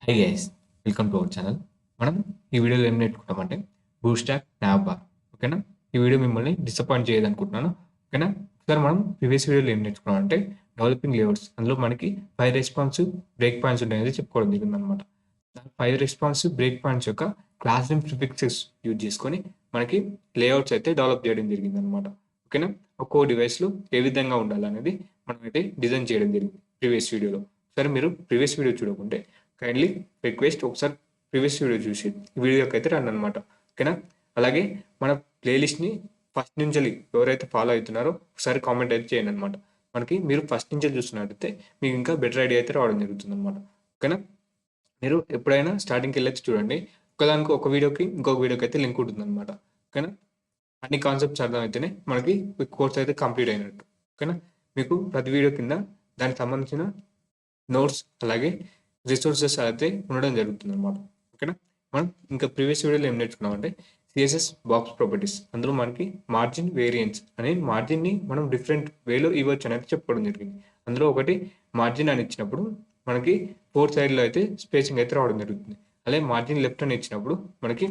Hi guys, welcome to our channel. మనం ఈ వీడియోలో ఏం నేర్చుకుంటామంటే బూస్టాక్ నావ్ బార్. ఓకేనా? ఈ వీడియో మిమ్మల్ని డిసప్పాయింట్ చేయదనుకుంటున్నాను. ఓకేనా? ఒకసారి మనం ప్రీవియస్ వీడియోలో ఏం నేర్చుకున్నామంటే డెవలపింగ్ లేఅవుట్స్. అందులో మనకి 5 రెస్పాన్సివ్ బ్రేక్ పాయింట్స్ ఉంటాయనేది చెప్పుకోవడం జరిగిందనమాట. 5 రెస్పాన్సివ్ బ్రేక్ పాయింట్స్ యొక్క క్లాస్ నేమ్ ప్రిఫిక్సెస్ యూజ్ చేసుకొని మనకి లేఅవుట్స్ అయితే డెవలప్ చేయడం జరిగిందనమాట. ఓకేనా? ఒక్కో డివైస్లో ఏ విధంగా ఉండాలనేది మనమైతే డిజైన్ చేయడం జరిగింది ప్రీవియస్ వీడియోలో. సరే, మీరు ప్రీవియస్ వీడియో చూడకుంటే కైండ్లీ రిక్వెస్ట్ ఒకసారి ప్రీవియస్ వీడియో చూసి ఈ వీడియోకి అయితే రండి అనమాట. ఓకేనా? అలాగే మన ప్లేలిస్ట్ని ఫస్ట్ నుంచి ఎవరైతే ఫాలో అవుతున్నారో ఒకసారి కామెంట్ అయితే చేయండి అనమాట. మనకి మీరు ఫస్ట్ నుంచి చూస్తున్నట్టయితే మీకు ఇంకా బెటర్ ఐడియా అయితే రావడం జరుగుతుంది అనమాట. ఓకేనా? మీరు ఎప్పుడైనా స్టార్టింగ్కి వెళ్ళొచ్చి చూడండి. ఒకదానికి ఒక వీడియోకి ఇంకొక వీడియోకి అయితే లింక్ ఉంటుంది అనమాట. ఓకేనా? అన్ని కాన్సెప్ట్స్ అర్థమైతేనే మనకి కోర్స్ అయితే కంప్లీట్ అయినట్టు. ఓకేనా? మీకు ప్రతి వీడియో కింద దానికి సంబంధించిన నోట్స్ అలాగే రిసోర్సెస్ అయితే ఉండడం జరుగుతుంది అనమాట. ఓకేనా? మనం ఇంకా ప్రీవియస్ వీడియోలో ఏం నేర్చుకున్నామంటే సిఎస్ఎస్ బాక్స్ ప్రాపర్టీస్. అందులో మనకి మార్జిన్ వేరియన్స్ అనే మార్జిన్ని మనం డిఫరెంట్ వేలో ఇవ్వచ్చు అనేది చెప్పుకోవడం జరిగింది. అందులో ఒకటి మార్జిన్ అని ఇచ్చినప్పుడు మనకి 4 సైడ్లో అయితే స్పేసింగ్ అయితే రావడం జరుగుతుంది. అలాగే మార్జిన్ లెఫ్ట్ అని ఇచ్చినప్పుడు మనకి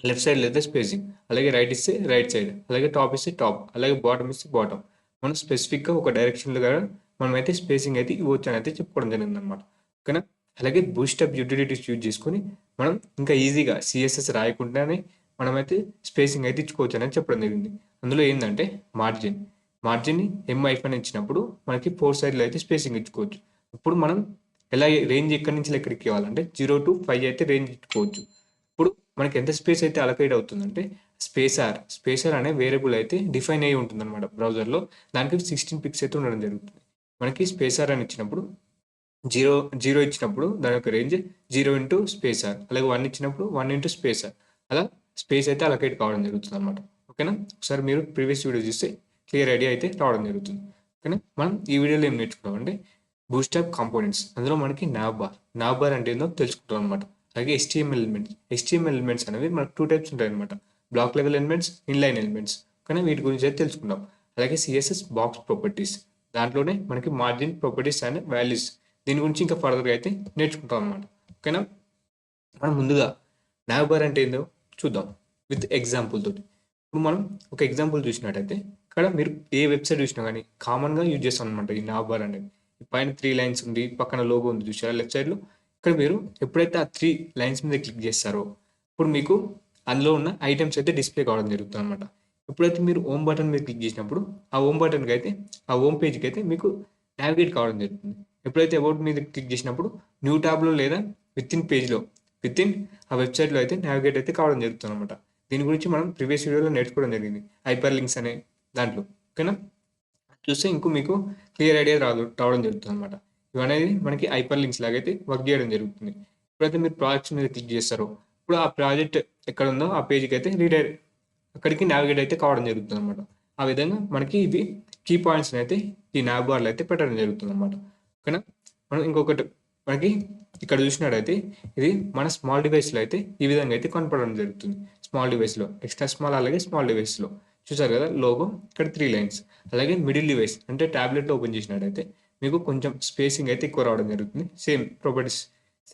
లెఫ్ట్ సైడ్లో అయితే స్పేసింగ్, అలాగే రైట్ ఇస్తే రైట్ సైడ్, అలాగే టాప్ ఇస్తే టాప్, అలాగే బాటమ్ ఇస్తే బాటమ్. మనం స్పెసిఫిక్గా ఒక డైరెక్షన్లో కూడా మనం అయితే స్పేసింగ్ అయితే ఇవ్వచ్చు అని అయితే చెప్పుకోవడం జరిగింది అనమాట. ఓకేనా? అలాగే బూస్టప్ యూటిలిటీస్ యూజ్ చేసుకొని మనం ఇంకా ఈజీగా సిఎస్ఎస్ రాయకుండానే మనమైతే స్పేసింగ్ అయితే ఇచ్చుకోవచ్చు అనేది చెప్పడం జరిగింది. అందులో ఏంటంటే మార్జిన్ని M-అని ఇచ్చినప్పుడు మనకి 4 సైడ్లో అయితే స్పేసింగ్ ఇచ్చుకోవచ్చు. ఇప్పుడు మనం ఎలా రేంజ్ ఎక్కడి నుంచి ఎక్కడికి ఇవ్వాలంటే 0 to 5 అయితే రేంజ్ ఇచ్చుకోవచ్చు. ఇప్పుడు మనకి ఎంత స్పేస్ అయితే అలొకేట్ అవుతుందంటే స్పేసర్ అనే వేరియబుల్ అయితే డిఫైన్ అయ్యి ఉంటుంది అనమాట బ్రౌజర్లో. దానికి 16 పిక్స్ అయితే ఉండడం జరుగుతుంది. మనకి స్పేసర్ అని ఇచ్చినప్పుడు జీరో జీరో ఇచ్చినప్పుడు దాని యొక్క రేంజ్ 0 ఇంటూ స్పేసర్, అలాగే 1 ఇచ్చినప్పుడు 1 ఇంటూ స్పేసర్, అలా స్పేస్ అయితే అలొకేట్ కావడం జరుగుతుంది అనమాట. ఓకేనా? ఒకసారి మీరు ప్రీవియస్ వీడియో చూస్తే క్లియర్ ఐడియా అయితే రావడం జరుగుతుంది. ఓకేనా? మనం ఈ వీడియోలో ఏం నేర్చుకున్నామంటే బూస్టప్ కాంపోనెంట్స్. అందులో మనకి నావ్ బార్ అంటే ఏందో తెలుసుకుంటాం అనమాట. అలాగే HTML ఎలిమెంట్స్ అనేవి మనకు 2 టైప్స్ ఉంటాయి అనమాట. Black level elements, inline elements. కానీ వీటి గురించి అయితే తెలుసుకుందాం. అలాగే సిఎస్ఎస్ బాక్స్ ప్రాపర్టీస్, దాంట్లోనే మనకి మార్జిన్ ప్రాపర్టీస్ అండ్ వాల్యూస్, దీని గురించి ఇంకా ఫర్దర్గా అయితే నేర్చుకుంటాం అనమాట. ఓకేనా? మనం ముందుగా నావ్ బార్ అంటే ఏందో చూద్దాం విత్ ఎగ్జాంపుల్ తోటి. ఇప్పుడు మనం ఒక ఎగ్జాంపుల్ చూసినట్టయితే ఇక్కడ మీరు ఏ వెబ్సైట్ చూసినా కానీ కామన్గా యూజ్ చేస్తాం అనమాట ఈ నావ్ బార్ అనేది. పైన 3 లైన్స్ ఉంది, పక్కన లోగో ఉంది చూసారా లెఫ్ట్ సైడ్లో. ఇక్కడ మీరు ఎప్పుడైతే ఆ 3 లైన్స్ మీద క్లిక్ చేస్తారో ఇప్పుడు మీకు అందులో ఉన్న ఐటమ్స్ అయితే డిస్ప్లే కావడం జరుగుతుంది అనమాట. ఎప్పుడైతే మీరు హోమ్ బటన్ మీద క్లిక్ చేసినప్పుడు ఆ హోమ్ బటన్కి అయితే ఆ హోమ్ పేజ్కి అయితే మీకు నావిగేట్ కావడం జరుగుతుంది. ఎప్పుడైతే అబౌట్ మీద క్లిక్ చేసినప్పుడు న్యూ ట్యాబ్లో లేదా విత్ ఇన్ ఆ వెబ్సైట్లో అయితే నావిగేట్ అయితే కావడం జరుగుతుంది అనమాట. దీని గురించి మనం ప్రీవియస్ వీడియోలో నేర్చుకోవడం జరిగింది, హైపర్ లింక్స్ అనే దాంట్లో. ఓకేనా? చూస్తే ఇంకో మీకు క్లియర్ ఐడియా రావడం జరుగుతుంది అనమాట. ఇవనేది మనకి హైపర్ లింక్స్ లాగైతే వర్క్ చేయడం జరుగుతుంది. ఎప్పుడైతే మీరు ప్రాజెక్ట్స్ మీద క్లిక్ చేస్తారో ఇప్పుడు ఆ ప్రాజెక్ట్ ఎక్కడ ఉందో ఆ పేజ్కి అయితే అక్కడికి నావిగేట్ అయితే కావడం జరుగుతుంది అనమాట. ఆ విధంగా మనకి ఇవి కీ పాయింట్స్ అయితే ఈ నావ్ బార్లో అయితే పెట్టడం జరుగుతుంది అనమాట. ఓకేనా? మనం ఇంకొకటి మనకి ఇక్కడ చూసినట్టయితే ఇది మన స్మాల్ డివైస్లో అయితే ఈ విధంగా అయితే కనపడడం జరుగుతుంది. స్మాల్ డివైస్లో, ఎక్స్ట్రా స్మాల్ అలాగే స్మాల్ డివైస్లో చూసారు కదా లోగో, ఇక్కడ 3 లైన్స్. అలాగే మిడిల్ డివైస్ అంటే ట్యాబ్లెట్లో ఓపెన్ చేసినట్టయితే మీకు కొంచెం స్పేసింగ్ అయితే ఎక్కువ రావడం జరుగుతుంది. సేమ్ ప్రాపర్టీస్,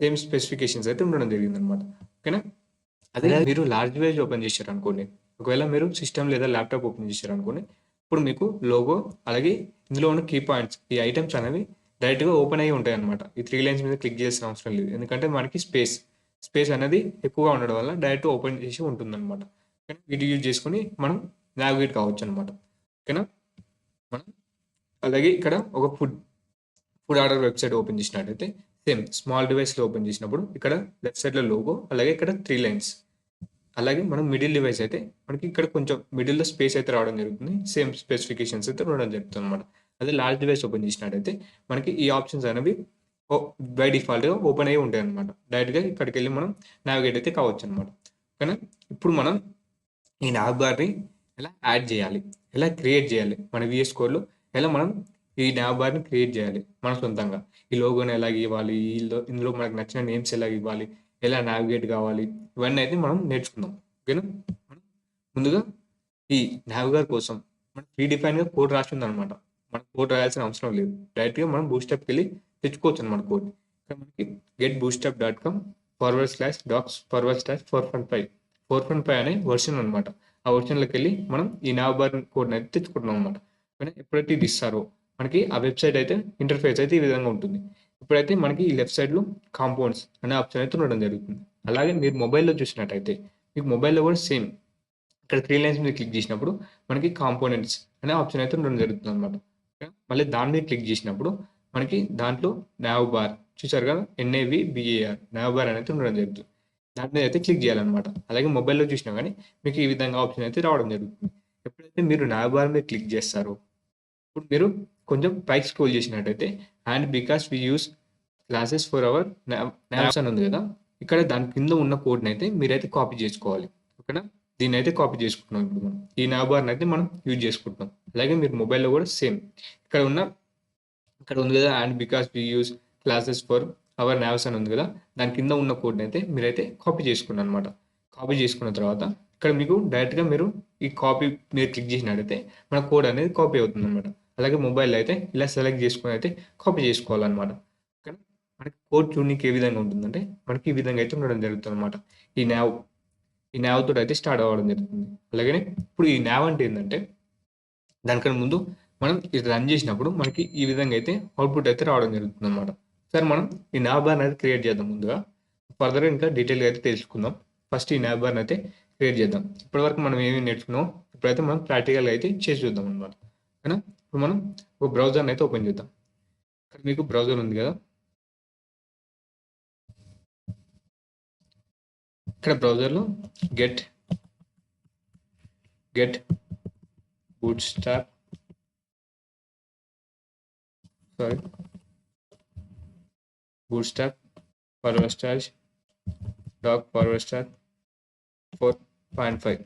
సేమ్ స్పెసిఫికేషన్స్ అయితే ఉండడం జరిగింది అనమాట. ఓకేనా? అదే మీరు లార్జ్ డివైస్ ఓపెన్ చేశారు అనుకోండి, ఒకవేళ మీరు సిస్టమ్ లేదా ల్యాప్టాప్ ఓపెన్ చేశారు అనుకోండి, ఇప్పుడు మీకు లోగో అలాగే ఇందులో ఉన్న కీ పాయింట్స్, ఈ ఐటమ్స్ అనేవి డైరెక్ట్గా ఓపెన్ అయ్యి ఉంటాయి అనమాట. ఈ 3 లైన్స్ మీద క్లిక్ చేయాల్సిన అవసరం లేదు, ఎందుకంటే మనకి స్పేస్ అనేది ఎక్కువగా ఉండడం వల్ల డైరెక్ట్ ఓపెన్ చేసి ఉంటుంది అనమాట. వీటి యూజ్ చేసుకొని మనం నావిగేట్ కావచ్చు అనమాట. ఓకేనా? మనం అలాగే ఇక్కడ ఒక ఫుడ్ ఆర్డర్ వెబ్సైట్ ఓపెన్ చేసినట్టయితే సేమ్ స్మాల్ డివైస్లో ఓపెన్ చేసినప్పుడు ఇక్కడ లెఫ్ట్ సైడ్లో లోగో, అలాగే ఇక్కడ 3 లైన్స్. అలాగే మనం మిడిల్ డివైస్ అయితే మనకి ఇక్కడ కొంచెం మిడిల్లో స్పేస్ అయితే రావడం జరుగుతుంది, సేమ్ స్పెసిఫికేషన్స్ అయితే రావడం జరుగుతుంది అనమాట. అదే లార్జ్ డివైస్ ఓపెన్ చేసినట్టయితే మనకి ఈ ఆప్షన్స్ అనేవి బై డిఫాల్ట్గా ఓపెన్ అయ్యి ఉంటాయి అనమాట. డైరెక్ట్గా ఇక్కడికి వెళ్ళి మనం నావిగేట్ అయితే కావచ్చు అనమాట. ఓకేనా? ఇప్పుడు మనం ఈ నావ్ బార్ని ఎలా యాడ్ చేయాలి, ఎలా క్రియేట్ చేయాలి, మన విఎస్ కోడ్లో ఎలా మనం ఈ నావ్ బార్ని క్రియేట్ చేయాలి మన సొంతంగా, ఈ లోగోని ఎలా ఇవ్వాలి, ఇందులో మనకు నచ్చిన నేమ్స్ ఎలా ఇవ్వాలి, ఎలా నావిగేట్ కావాలి, ఇవన్నీ అయితే మనం నేర్చుకుందాం. ఓకేనా? మనం ముందుగా ఈ నావిగేట్ కోసం మనం ప్రీ డిఫైన్గా కోడ్ రాసి ఉందన్నమాట. మనం కోడ్ రాయాల్సిన అవసరం లేదు, డైరెక్ట్గా మనం బూస్టప్కి వెళ్ళి తెచ్చుకోవచ్చు అనమాట కోడ్. ఇక్కడ మనకి getbootstrap.com/docs/4.5 4.5 అనే వర్షన్ అనమాట. ఆ వర్షన్లోకి వెళ్ళి మనం ఈ nav బార్ కోడ్ని అయితే తెచ్చుకుంటున్నాం అనమాట. ఎప్పుడైతే ఇది ఇస్తారో మనకి ఆ వెబ్సైట్ అయితే ఇంటర్ఫేస్ అయితే ఈ విధంగా ఉంటుంది. ఇప్పుడైతే మనకి ఈ లెఫ్ట్ సైడ్లో కాంపౌండ్స్ అనే ఆప్షన్ అయితే ఉండడం జరుగుతుంది. అలాగే మీరు మొబైల్లో చూసినట్టయితే మీకు మొబైల్లో కూడా సేమ్ ఇక్కడ 3 లైన్స్ మీద క్లిక్ చేసినప్పుడు మనకి కాంపోనెంట్స్ అనే ఆప్షన్ అయితే ఉండడం జరుగుతుంది అనమాట. మళ్ళీ దాని మీద క్లిక్ చేసినప్పుడు మనకి దాంట్లో nav బార్ చూసారు కదా, NAVBAR nav బార్ అనేది ఉండడం జరుగుతుంది. దాని మీద అయితే క్లిక్ చేయాలన్నమాట. అలాగే మొబైల్లో చూసినా కానీ మీకు ఈ విధంగా ఆప్షన్ అయితే రావడం జరుగుతుంది. ఎప్పుడైతే మీరు nav బార్ మీద క్లిక్ చేస్తారో ఇప్పుడు మీరు కొంచెం పైకి స్క్రోల్ చేసినట్టయితే and because we use classes for our navs అని ఉంది కదా, ఇక్కడ దాని కింద ఉన్న కోడ్ని అయితే మీరైతే కాపీ చేసుకోవాలి. ఓకేనా, దీన్ని అయితే కాపీ చేసుకుంటున్నాం. ఇప్పుడు మనం ఈ nav బార్ని అయితే మనం యూజ్ చేసుకుంటున్నాం. అలాగే మీరు మొబైల్లో కూడా సేమ్ ఇక్కడ ఉంది కదా, and because we use classes for our navs అని ఉంది కదా, దాని కింద ఉన్న కోడ్ని అయితే మీరైతే కాపీ చేసుకున్నాను అనమాట. కాపీ చేసుకున్న తర్వాత ఇక్కడ మీకు డైరెక్ట్గా మీరు ఈ కాపీ మీరు క్లిక్ చేసినట్టయితే మన కోడ్ అనేది కాపీ అవుతుంది అనమాట. అలాగే మొబైల్ అయితే ఇలా సెలెక్ట్ చేసుకుని అయితే కాపీ చేసుకోవాలన్నమాట. ఓకేనా, మనకి కోడ్ చూడడానికి ఏ విధంగా ఉంటుందంటే మనకి ఈ విధంగా అయితే ఉండడం జరుగుతుంది అనమాట. ఈ nav తోటి అయితే స్టార్ట్ అవ్వడం జరుగుతుంది. అలాగే ఇప్పుడు ఈ nav అంటే ఏంటంటే దానికన్నా ముందు మనం ఇది రన్ చేసినప్పుడు మనకి ఈ విధంగా అయితే అవుట్పుట్ అయితే రావడం జరుగుతుంది అనమాట. సరే, మనం ఈ nav బార్ అనేది క్రియేట్ చేద్దాం. ముందుగా ఫర్దర్గా ఇంకా డీటెయిల్గా అయితే తెలుసుకుందాం. ఫస్ట్ ఈ nav బార్ని అయితే క్రియేట్ చేద్దాం. ఇప్పటివరకు మనం ఏమేమి నేర్చుకున్నాం ఇప్పుడైతే మనం ప్రాక్టికల్గా అయితే చేసి చూద్దాం అనమాట. ఓకేనా, ఇప్పుడు మనం ఒక బ్రౌజర్ని అయితే ఓపెన్ చేద్దాం. ఇక్కడ మీకు బ్రౌజర్ ఉంది కదా, ఇక్కడ బ్రౌజర్లో గెట్ bootstrap forward/doc/4.5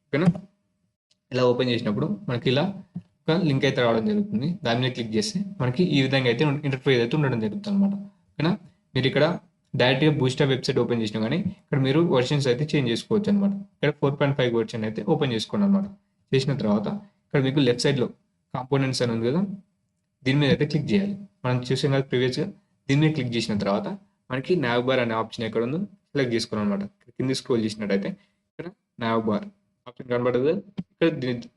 ఓకేనా. ఇలా ఓపెన్ చేసినప్పుడు మనకి ఇలా ఒక లింక్ అయితే రావడం జరుగుతుంది. దాని మీద క్లిక్ చేస్తే మనకి ఈ విధంగా అయితే ఇంటర్ఫేస్ అయితే ఉండడం జరుగుతుంది అనమాట. ఓకేనా, మీరు ఇక్కడ డైరెక్ట్గా బూస్ట్రాప్ వెబ్సైట్ ఓపెన్ చేసినా కానీ ఇక్కడ మీరు వర్షన్స్ అయితే చేంజ్ చేసుకోవచ్చు అనమాట. ఇక్కడ 4.5 వర్షన్ అయితే ఓపెన్ చేసుకోండి అనమాట. చేసిన తర్వాత ఇక్కడ మీకు లెఫ్ట్ సైడ్లో కాంపోనెంట్స్ అని ఉంది కదా, దీని మీద అయితే క్లిక్ చేయాలి. మనం చూసాం కదా ప్రీవియస్గా, దీని మీద క్లిక్ చేసిన తర్వాత మనకి nav బార్ అనే ఆప్షన్ ఎక్కడ ఉందో సెలెక్ట్ చేసుకోవాలి అనమాట. కింద స్క్రోల్ చేసినట్టయితే ఇక్కడ nav బార్ ఆప్షన్ కనబడదు, ఇక్కడ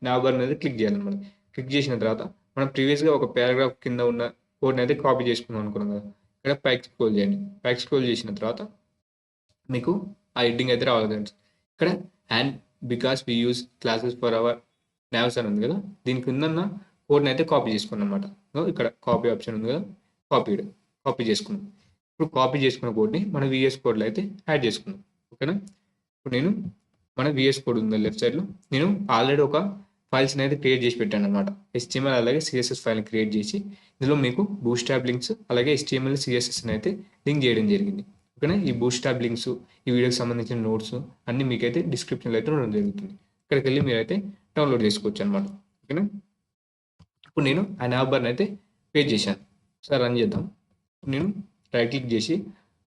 nav బార్ అనేది క్లిక్ చేయాలన్నమాట. క్లిక్ చేసిన తర్వాత మనం ప్రీవియస్గా ఒక పారాగ్రాఫ్ కింద ఉన్న కోడ్ని అయితే కాపీ చేసుకుందాం అనుకున్నాం కదా, ఇక్కడ పైకి స్క్రోల్ చేయండి. పైకి స్క్రోల్ చేసిన తర్వాత మీకు ఆ హెడ్డింగ్ అయితే రావాలి. ఇక్కడ and because we use classes for our navs అని ఉంది కదా, దీని కింద కోడ్ని అయితే కాపీ చేసుకున్నాం అనమాట. ఇక్కడ కాపీ ఆప్షన్ ఉంది కదా, కాపీ చేసుకున్నాం. ఇప్పుడు కాపీ చేసుకున్న కోడ్ని మన VS కోడ్లో అయితే యాడ్ చేసుకున్నాం. ఓకేనా, ఇప్పుడు మన VS కోడ్ ఉంది లెఫ్ట్ సైడ్లో, నేను ఆల్రెడీ ఒక ఫైల్స్ని అయితే క్రియేట్ చేసి పెట్టాను అనమాట. HTML అలాగే CSS ఫైల్ని క్రియేట్ చేసి ఇందులో మీకు బూస్ట్రాప్ లింక్స్ అలాగే HTML CSSని అయితే లింక్ చేయడం జరిగింది. ఓకేనా, ఈ బూస్ట్రాప్ లింక్స్ ఈ వీడియోకి సంబంధించిన నోట్స్ అన్నీ మీకైతే డిస్క్రిప్షన్లో అయితే ఉండడం జరుగుతుంది. ఇక్కడికి వెళ్ళి మీరైతే డౌన్లోడ్ చేసుకోవచ్చు అనమాట. ఓకేనా, ఇప్పుడు నేను ఆ nav బార్ని అయితే పేజ్ చేశాను. సార్ రన్ చేద్దాం. నేను రైట్ క్లిక్ చేసి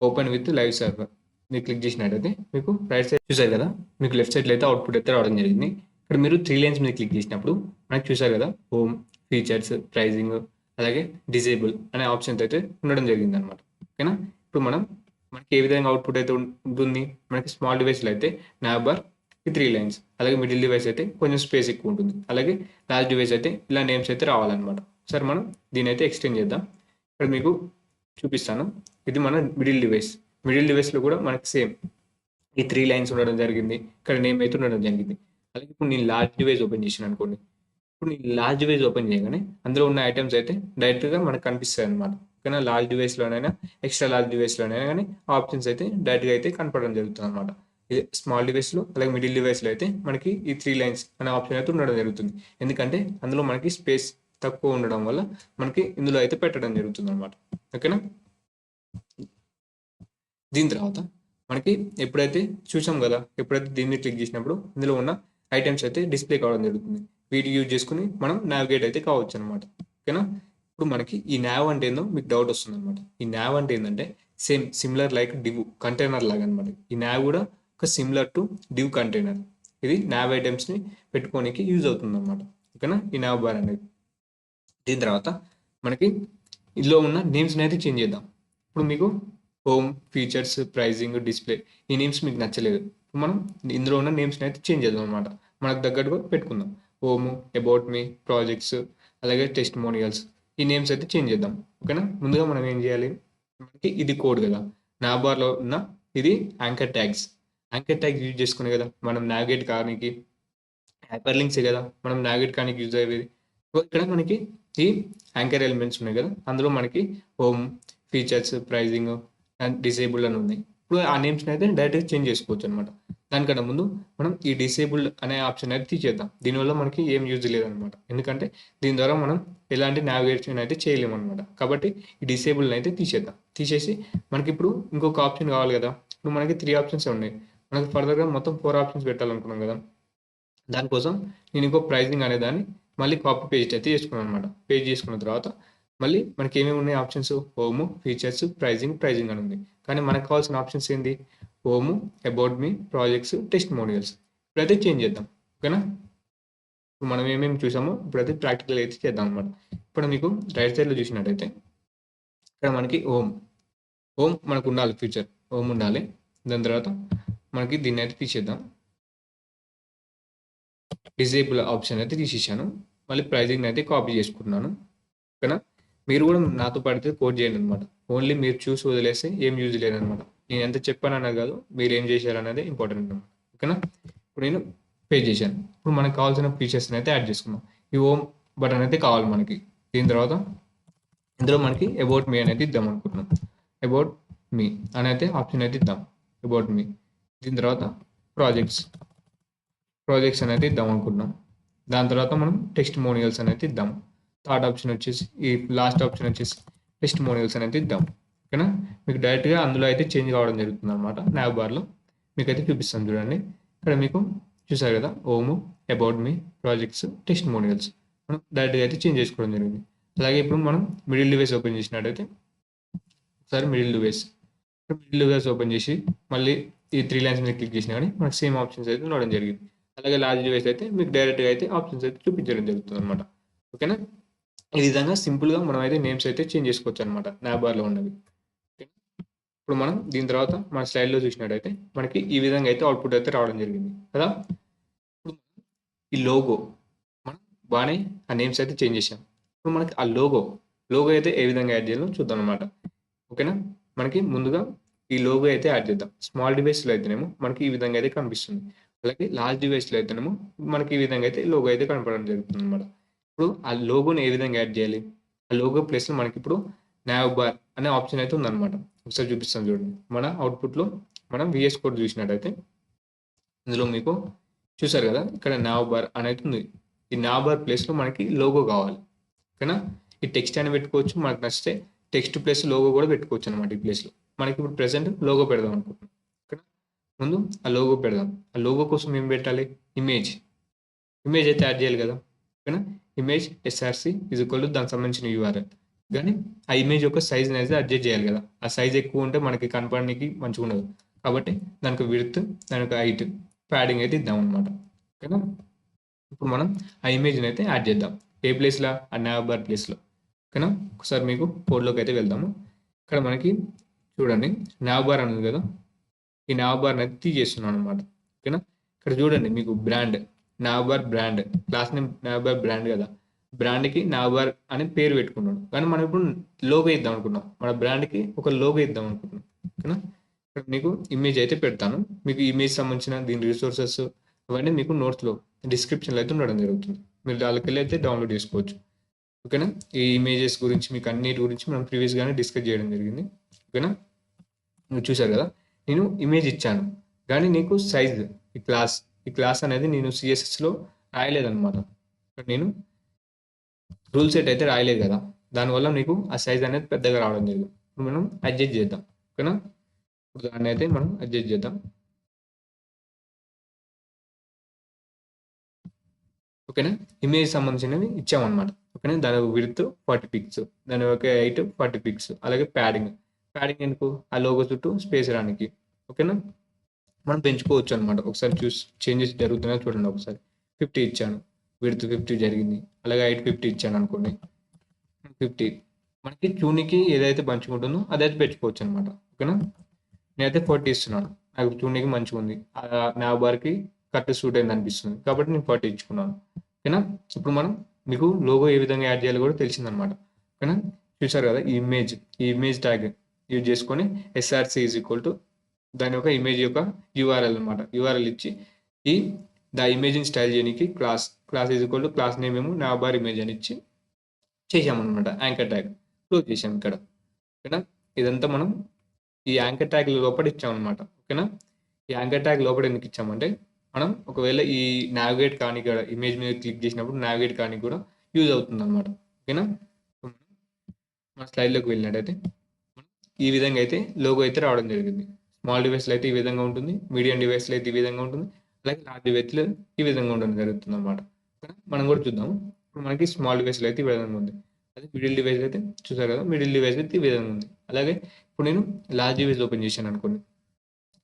ఓపెన్ విత్ లైవ్ సర్వర్ మీరు క్లిక్ చేసినట్టయితే మీకు రైట్ సైడ్ చూసారు కదా, మీకు లెఫ్ట్ సైడ్లో అయితే అవుట్పుట్ అయితే రావడం జరిగింది. ఇక్కడ మీరు 3 లైన్స్ మీద క్లిక్ చేసినప్పుడు మనకు చూసారు కదా, హోమ్, ఫీచర్స్, ప్రైజింగ్ అలాగే డిజేబుల్ అనే ఆప్షన్స్ అయితే ఉండడం జరిగింది అనమాట. ఓకేనా, ఇప్పుడు మనకి ఏ విధంగా అవుట్పుట్ అయితే ఉంటుంది, మనకి స్మాల్ డివైస్లో అయితే nav బార్ 3 లైన్స్, అలాగే మిడిల్ డివైస్ అయితే కొంచెం స్పేస్ ఎక్కువ ఉంటుంది, అలాగే లార్జ్ డివైస్ అయితే ఇలా నేమ్స్ అయితే రావాలన్నమాట. సరే, మనం దీని అయితే ఎక్స్టెండ్ చేద్దాం. ఇక్కడ మీకు చూపిస్తాను. ఇది మన మిడిల్ డివైస్లో కూడా మనకి సేమ్ ఈ 3 లైన్స్ ఉండడం జరిగింది, ఇక్కడ నేమ్ అయితే ఉండడం జరిగింది. అలాగే ఇప్పుడు నేను లార్జ్ డివైస్ ఓపెన్ చేసాను అనుకోండి. ఇప్పుడు నేను లార్జ్ డివైస్ ఓపెన్ చేయగానే అందులో ఉన్న ఐటమ్స్ అయితే డైరెక్ట్గా మనకు కనిపిస్తాయి అనమాట. ఓకేనా, లార్జ్ డివైస్లోనైనా ఎక్స్ట్రా లార్జ్ డివైస్లోనైనా కానీ ఆప్షన్స్ అయితే డైరెక్ట్గా అయితే కనపడడం జరుగుతుంది అనమాట. ఇది స్మాల్ డివైస్లో అలాగే మిడిల్ డివైస్లో అయితే మనకి ఈ 3 లైన్స్ అనే ఆప్షన్ అయితే ఉండడం జరుగుతుంది. ఎందుకంటే అందులో మనకి స్పేస్ తక్కువ ఉండడం వల్ల మనకి ఇందులో అయితే పెట్టడం జరుగుతుంది అనమాట. ఓకేనా, దీని తర్వాత మనకి ఎప్పుడైతే చూసాం కదా, ఎప్పుడైతే దీన్ని క్లిక్ చేసినప్పుడు ఇందులో ఉన్న ఐటమ్స్ అయితే డిస్ప్లే కావడం జరుగుతుంది. వీటి యూజ్ చేసుకుని మనం నావిగేట్ అయితే కావచ్చు అనమాట. ఓకేనా, ఇప్పుడు మనకి ఈ nav అంటే ఏందో మీకు డౌట్ వస్తుంది అనమాట. ఈ nav అంటే ఏంటంటే సిమిలర్ లైక్ div కంటైనర్ లాగా అనమాట. ఈ nav కూడా ఒక సిమిలర్ టు div కంటైనర్. ఇది nav ఐటమ్స్ని పెట్టుకోనికి యూజ్ అవుతుంది అనమాట. ఓకేనా, ఈ nav బార్ అనేది. దీని తర్వాత మనకి ఇందులో ఉన్న నేమ్స్ని అయితే చేంజ్ చేద్దాం. ఇప్పుడు మీకు హోమ్, ఫీచర్స్, ప్రైజింగ్, డిస్ప్లే ఈ నేమ్స్ మీకు నచ్చలేదు. మనం ఇందులో ఉన్న నేమ్స్ని అయితే చేంజ్ చేద్దాం అనమాట. మనకు తగ్గట్టుగా పెట్టుకుందాం. హోమ్, అబౌట్ మీ, ప్రాజెక్ట్స్, అలాగే టెస్టిమోనియల్స్ ఈ నేమ్స్ అయితే చేంజ్ చేద్దాం. ఓకేనా? ముందుగా మనం ఏం చేయాలి, మనకి ఇది కోడ్ కదా, నాబార్లో ఉన్న ఇది anchor tags. Anchor tags use చేసుకునే కదా మనం నావిగేట్ కానికి, హైపర్ లింక్స్ కదా మనం నావిగేట్ కానికి యూజ్ అయ్యేది. ఇక్కడ మనకి ఈ యాంకర్ ఎలిమెంట్స్ ఉన్నాయి కదా, అందులో మనకి home, features, pricing and disabled అని ఉన్నాయి. ఇప్పుడు ఆ నేమ్స్ని అయితే డైరెక్ట్గా చేంజ్ చేసుకోవచ్చు అనమాట. దానికన్నా ముందు మనం ఈ డిసేబుల్డ్ అనే ఆప్షన్ అయితే తీసేద్దాం. దీనివల్ల మనకి ఏం యూజ్ లేదనమాట. ఎందుకంటే దీని ద్వారా మనం ఎలాంటి నావిగేషన్ అయితే చేయలేము అనమాట. కాబట్టి ఈ డిసేబుల్డ్ అయితే తీసేద్దాం. తీసేసి మనకి ఇప్పుడు ఇంకొక ఆప్షన్ కావాలి కదా. ఇప్పుడు మనకి 3 ఆప్షన్స్ ఉన్నాయి. మనకి ఫర్దర్గా మొత్తం 4 ఆప్షన్స్ పెట్టాలనుకున్నాం కదా. దానికోసం నేను ఇంకో ప్రైజింగ్ అనే దాన్ని మళ్ళీ కాపీ పేస్ట్ అయితే చేసుకున్నాను అనమాట. పేస్ట్ చేసుకున్న తర్వాత మళ్ళీ మనకి ఏమేమి ఉన్నాయి ఆప్షన్స్, హోమ్, ఫీచర్స్, ప్రైజింగ్ అని ఉంది. కానీ మనకు కావాల్సిన ఆప్షన్స్ ఏంది, home, about me, projects, testimonials. ఇప్పుడైతే చేంజ్ చేద్దాం. ఓకేనా? ఇప్పుడు మనం ఏమేమి చూసామో ఇప్పుడైతే ప్రాక్టికల్ అయితే చేద్దాం అనమాట. ఇప్పుడు మీకు రైట్ సైడ్లో చూసినట్టయితే ఇక్కడ మనకి హోమ్ మనకు ఉండాలి, ఫీచర్ హోమ్ ఉండాలి. దాని తర్వాత మనకి దీన్ని అయితే తీసేద్దాం. డిజేబుల్ ఆప్షన్ అయితే తీసేసాను. మళ్ళీ ప్రైజింగ్ అయితే కాపీ చేసుకుంటున్నాను. ఓకేనా? మీరు కూడా నాతో పాటు కోడ్ చేయండి అనమాట. ఓన్లీ మీరు చూసి వదిలేస్తే ఏం యూజ్ లేదనమాట. నేను ఎంత చెప్పాను అన్నది కాదు, మీరు ఏం చేశారు అనేది ఇంపార్టెంట్ అనమాట. ఓకేనా? ఇప్పుడు నేను పే చేశాను. ఇప్పుడు మనకు కావాల్సిన ఫీచర్స్ని అయితే యాడ్ చేసుకున్నాం. ఈ హోమ్ బటన్ అయితే కావాలి మనకి. దీని తర్వాత ఇందులో మనకి అబౌట్ మీ అనేది ఇద్దాం అనుకుంటున్నాం. అబౌట్ మీ అని అయితే ఆప్షన్ అయితే ఇద్దాం. About me. దీని తర్వాత ప్రాజెక్ట్స్ అనేది ఇద్దాం అనుకుంటున్నాం. దాని తర్వాత మనం టెస్టిమోనియల్స్ అనేది ఇద్దాం. థర్డ్ ఆప్షన్ వచ్చేసి, ఈ లాస్ట్ ఆప్షన్ వచ్చేసి టెస్టిమోనియల్స్ అనేది ఇద్దాం. ఓకేనా? మీకు డైరెక్ట్గా అందులో అయితే చేంజ్ కావడం జరుగుతుంది అనమాట. నావ్ బార్లో మీకు అయితే చూపిస్తాను చూడండి. ఇక్కడ మీకు చూసారు కదా, home, about me, projects, testimonials మనం డైరెక్ట్గా అయితే చేంజ్ చేసుకోవడం జరిగింది. అలాగే ఇప్పుడు మనం మిడిల్ డివైస్ ఓపెన్ చేసినట్టయితే ఒకసారి మిడిల్ డివైస్ ఓపెన్ చేసి మళ్ళీ ఈ 3 లైన్స్ మీద క్లిక్ చేసినా కానీ మనకు సేమ్ ఆప్షన్స్ అయితే ఉండడం జరిగింది. అలాగే లార్జ్ డివైస్ అయితే మీకు డైరెక్ట్గా అయితే ఆప్షన్స్ అయితే చూపించడం జరుగుతుంది అనమాట. ఓకేనా? ఈ విధంగా సింపుల్గా మనం అయితే నేమ్స్ అయితే చేంజ్ చేసుకోవచ్చు అనమాట నావ్ బార్లో ఉన్నవి. ఇప్పుడు మనం దీని తర్వాత మన స్లైడ్లో చూసినట్టయితే మనకి ఈ విధంగా అయితే అవుట్పుట్ అయితే రావడం జరిగింది కదా. ఇప్పుడు ఈ లోగో మనం బాగానే ఆ నేమ్స్ అయితే చేంజ్ చేసాం. ఇప్పుడు మనకి ఆ లోగో అయితే ఏ విధంగా యాడ్ చేయాలో చూద్దాం అనమాట. ఓకేనా? మనకి ముందుగా ఈ లోగో అయితే యాడ్ చేద్దాం. స్మాల్ డివైస్లో అయితేనేమో మనకి ఈ విధంగా అయితే కనిపిస్తుంది. అలాగే లార్జ్ డివైస్లో అయితేనేమో మనకి ఈ విధంగా అయితే లోగో అయితే కనపడడం జరుగుతుంది అనమాట. ఇప్పుడు ఆ లోగోని ఏ విధంగా యాడ్ చేయాలి, ఆ లోగో ప్లేస్లో మనకి ఇప్పుడు నావ్ బార్ అనే ఆప్షన్ అయితే ఉందన్నమాట. ఒకసారి చూపిస్తాను చూడండి. మన అవుట్పుట్లో మనం VS కోడ్ చూసినట్టయితే ఇందులో మీకు చూసారు కదా, ఇక్కడ నావ్ బార్ అనేది ఉంది. ఈ నావ్ బార్ ప్లేస్లో మనకి లోగో కావాలి. ఓకేనా? ఈ టెక్స్ట్ అని పెట్టుకోవచ్చు, మనకు నచ్చితే టెక్స్ట్ ప్లస్ లోగో కూడా పెట్టుకోవచ్చు అనమాట. ఈ ప్లేస్లో మనకి ఇప్పుడు ప్రెసెంట్ లోగో పెడదాం అనుకుంటున్నాం. ఓకేనా? ముందు ఆ లోగో పెడదాం. ఆ లోగో కోసం ఏం పెట్టాలి, ఇమేజ్ అయితే యాడ్ చేయాలి కదా. ఓకేనా? ఇమేజ్ SRC దానికి సంబంధించిన URL. కానీ ఆ ఇమేజ్ యొక్క సైజ్ అనేది అడ్జస్ట్ చేయాలి కదా. ఆ సైజ్ ఎక్కువ ఉంటే మనకి కనపడడానికి మంచిగా ఉండదు. కాబట్టి దానికి విడ్త్, దానికి హైట్, ప్యాడింగ్ అయితే ఇద్దాం అనమాట. ఓకేనా? ఇప్పుడు మనం ఆ ఇమేజ్ని అయితే యాడ్ చేద్దాం. ఏ ప్లేస్లో, ఆ నావ్ బార్ ప్లేస్లో. ఓకేనా? ఒకసారి మీకు కోడ్లోకి అయితే వెళ్దాము. ఇక్కడ మనకి చూడండి నావ్ బార్ అనేది కదా, ఈ నావ్ బార్ అనేది తీసేస్తున్నాను అనమాట. ఓకేనా? ఇక్కడ చూడండి మీకు brand, now bar brand, class name now bar brand కదా. బ్రాండ్కి నావ్ బార్ అని పేరు పెట్టుకున్నాడు. కానీ మనం ఇప్పుడు లోగో ఇద్దాం అనుకున్నాం. మన బ్రాండ్కి ఒక లోగో ఇద్దాం అనుకుంటున్నాం. ఓకేనా? ఇక్కడ మీకు ఇమేజ్ అయితే పెడతాను. మీకు ఇమేజ్ సంబంధించిన దీని రిసోర్సెస్ అవన్నీ మీకు నోట్స్లో డిస్క్రిప్షన్లో అయితే ఉండడం జరుగుతుంది. మీరు దానికి వెళ్ళి అయితే డౌన్లోడ్ చేసుకోవచ్చు. ఓకేనా? ఈ ఇమేజెస్ గురించి మీకు అన్నిటి గురించి మనం ప్రీవియస్గానే డిస్కస్ చేయడం జరిగింది. ఓకేనా? మీరు చూశారు కదా, నేను ఇమేజ్ ఇచ్చాను కానీ నీకు సైజ్, ఈ క్లాస్ అనేది నేను CSSలో రాయలేదన్నమాట. నేను రూల్ సెట్ అయితే రాయలేదు కదా, దానివల్ల నీకు ఆ సైజ్ అనేది పెద్దగా రావడం జరిగింది. ఇప్పుడు మనం అడ్జస్ట్ చేద్దాం. ఓకేనా? ఇప్పుడు దాన్ని అయితే మనం అడ్జస్ట్ చేద్దాం. ఓకేనా? ఇమేజ్ సంబంధించినవి ఇచ్చామన్నమాట. ఓకేనా? దాని విడ్త్ 40 పిక్స్, దాని యొక్క హైట్ 40 పిక్స్, అలాగే ప్యాడింగ్ ఎందుకు, ఆ లోగో చుట్టూ స్పేస్ రానికి. ఓకేనా? మనం పెంచుకోవచ్చు అనమాట. ఒకసారి చూసి చేంజెస్ జరుగుతున్నాయో చూడండి. ఒకసారి 50 ఇచ్చాను, విడ్త్ 50 జరిగింది. అలాగే హైట్ 50 ఇచ్చాను అనుకోండి, 50. మనకి చూనికి ఏదైతే మంచిగా ఉంటుందో అదైతే పెట్టుకోవచ్చు అనమాట. ఓకేనా? నేనైతే 40 ఇస్తున్నాను. నాకు చూడనీకి మంచిగా ఉంది. నా బార్కి కరెక్ట్ సూట్ అయింది అనిపిస్తుంది కాబట్టి నేను 40 ఇచ్చుకున్నాను. ఓకేనా? ఇప్పుడు మనం మీకు లోగో ఏ విధంగా యాడ్ చేయాలో కూడా తెలిసిందనమాట. ఓకేనా? చూసారు కదా ఈ ఇమేజ్ ట్యాగ్ యూజ్ చేసుకొని ఎస్ఆర్సి ఈజ్ ఈక్వల్ టు దాని యొక్క ఇమేజ్ యొక్క యూఆర్ఎల్ అనమాట. యూఆర్ఎల్ ఇచ్చి ఈ ఇమేజ్ని స్టైల్ చేయడానికి class is equal to class name ఏమో నా బార్ ఇమేజ్ అని ఇచ్చి చేసామన్నమాట. యాంకర్ ట్యాగ్ క్లోజ్ చేసాం ఇక్కడ. ఓకేనా? ఇదంతా మనం ఈ యాంకర్ ట్యాగ్ లోపల ఇచ్చామన్నమాట. ఓకేనా? ఈ యాంకర్ ట్యాగ్ లోపల ఎందుకు ఇచ్చామంటే మనం ఒకవేళ ఈ నావిగేట్ కానీ కూడా ఇమేజ్ మీద క్లిక్ చేసినప్పుడు నావిగేట్ కానీ కూడా యూజ్ అవుతుంది అనమాట. ఓకేనా? మన స్లైడ్లోకి వెళ్ళినట్టయితే ఈ విధంగా అయితే లోగో అయితే రావడం జరిగింది. స్మాల్ డివైస్లో అయితే ఈ విధంగా ఉంటుంది, మీడియం డివైస్లో అయితే ఈ విధంగా ఉంటుంది, అలాగే లార్జ్ డివైస్లో ఈ విధంగా ఉండడం జరుగుతుంది అనమాట. మనం కూడా చూద్దాం. ఇప్పుడు మనకి స్మాల్ డివైస్లో అయితే ఈ విధంగా ఉంది, అదే మిడిల్ డివైస్ అయితే చూసారు కదా, మిడిల్ డివైస్ అయితే ఈ విధంగా ఉంది. అలాగే ఇప్పుడు నేను లార్జ్ డివైస్ ఓపెన్ చేశాను అనుకోండి,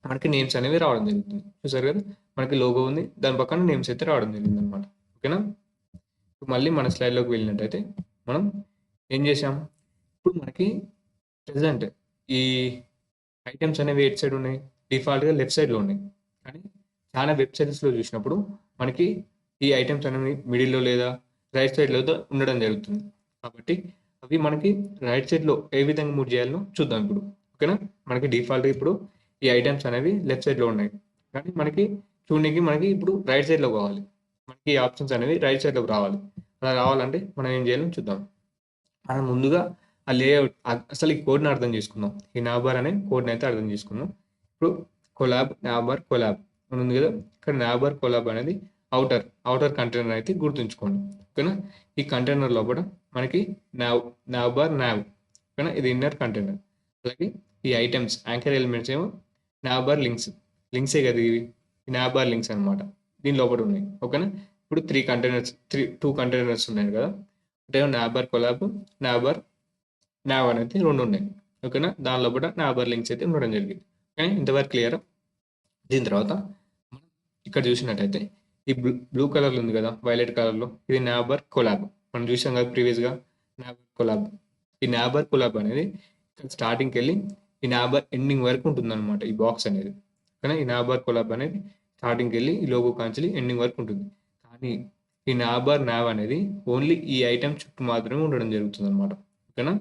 మనకి నేమ్స్ అనేవి రావడం జరుగుతుంది. చూసారు కదా, మనకి లోగో ఉంది, దాని పక్కన నేమ్స్ అయితే రావడం జరిగింది అనమాట. ఓకేనా? ఇప్పుడు మళ్ళీ మన స్లైడ్లోకి వెళ్ళినట్టయితే మనం ఏం చేసాం, ఇప్పుడు మనకి ప్రెసెంట్ ఈ ఐటమ్స్ అనేవి ఎట్ సైడ్ ఉన్నాయి, డిఫాల్ట్గా లెఫ్ట్ సైడ్లో ఉన్నాయి. కానీ చాలా వెబ్సైట్స్లో చూసినప్పుడు మనకి ఈ ఐటమ్స్ అనేవి మిడిల్లో లేదా రైట్ సైడ్లో ఉండడం జరుగుతుంది. కాబట్టి అవి మనకి రైట్ సైడ్లో ఏ విధంగా మూవ్ చేయాలో చూద్దాం ఇప్పుడు. ఓకేనా? మనకి డిఫాల్ట్గా ఇప్పుడు ఈ ఐటమ్స్ అనేవి లెఫ్ట్ సైడ్లో ఉన్నాయి, కానీ మనకి ఇప్పుడు రైట్ సైడ్లో కావాలి. మనకి ఈ ఆప్షన్స్ అనేవి రైట్ సైడ్లోకి రావాలి. అలా రావాలంటే మనం ఏం చేయాలో చూద్దాం. మనం ముందుగా ఆ లేఅవుట్ అసలు ఈ కోడ్ని అర్థం చేసుకుందాం. ఈ నాబార్ అనే కోడ్ని అయితే అర్థం చేసుకుందాం. ఇప్పుడు నాబార్ కొలాబ్ ఉంది కదా, ఇక్కడ నాబార్ కొలాబ్ అనేది అవుటర్ కంటైనర్ అయితే గుర్తుంచుకోండి. ఓకేనా? ఈ కంటైనర్ లోపల మనకి నాబార్ ఓకేనా, ఇది ఇన్నర్ కంటైనర్. అలాగే ఈ ఐటమ్స్ యాంకర్ ఎలిమెంట్స్ ఏమో నాబార్ లింక్సే కదా ఇవి, ఈ నాబార్ లింక్స్ అనమాట, దీని లోపల ఉన్నాయి. ఓకేనా? ఇప్పుడు టూ కంటైనర్స్ ఉన్నాయి కదా, అంటే నాబార్ కొలాబ్, నావ్ అనేది రెండు ఉన్నాయి. ఓకేనా? దాని లోపల నాబార్ లింక్స్ అయితే ఉండడం జరిగింది. కానీ ఇంతవరకు క్లియర్. దీని తర్వాత మనం ఇక్కడ చూసినట్టయితే ఈ బ్లూ కలర్లో ఉంది కదా, వైలెట్ కలర్లో, ఇది నాబార్ కొలాబ్. మనం చూసాం కదా ప్రీవియస్గా నాబార్ కొలాబ్. ఈ నాబార్ కొలాబ్ అనేది ఇక్కడ స్టార్టింగ్కి వెళ్ళి ఈ నాబార్ ఎండింగ్ వరకు ఉంటుంది అనమాట, ఈ బాక్స్ అనేది. కానీ ఈ నాబార్ కొలాబ్ అనేది స్టార్టింగ్కి వెళ్ళి ఈ లోగో కాంచెలి ఎండింగ్ వరకు ఉంటుంది. కానీ ఈ నావ్ అనేది ఓన్లీ ఈ ఐటమ్ చుట్టూ మాత్రమే ఉండడం జరుగుతుంది అనమాట. ఓకేనా?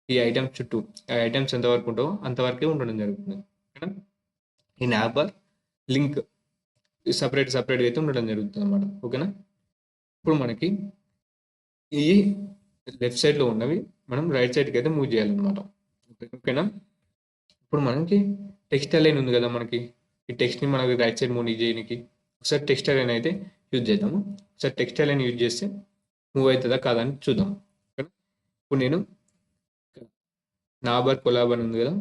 ఈ ఐటమ్స్ చుట్టూ ఐటమ్స్ ఎంతవరకు ఉంటావో అంతవరకే ఉండడం జరుగుతుంది. ఓకేనా? ఈ నాబార్ లింక్ సపరేట్ అయితే ఉండడం జరుగుతుంది అనమాట. ఓకేనా? ఇప్పుడు మనకి ఈ లెఫ్ట్ సైడ్లో ఉన్నవి మనం రైట్ సైడ్కి అయితే మూవ్ చేయాలన్నమాట. ఓకేనా? ఇప్పుడు మనకి టెక్స్ట్ అలైన్ ఉంది కదా, మనకి ఈ టెక్స్ట్ని మనకి రైట్ సైడ్ మూవ్ చేయడానికి ఒకసారి టెక్స్ట్ అలైన్ అయితే యూజ్ చేద్దాము. ఒకసారి టెక్స్ట్ అలైన్ యూజ్ చేస్తే మూవ్ అవుతుందా కాదని చూద్దాం. ఓకేనా? ఇప్పుడు నేను నాబార్ కొలాబ్ అని ఉంది కదా,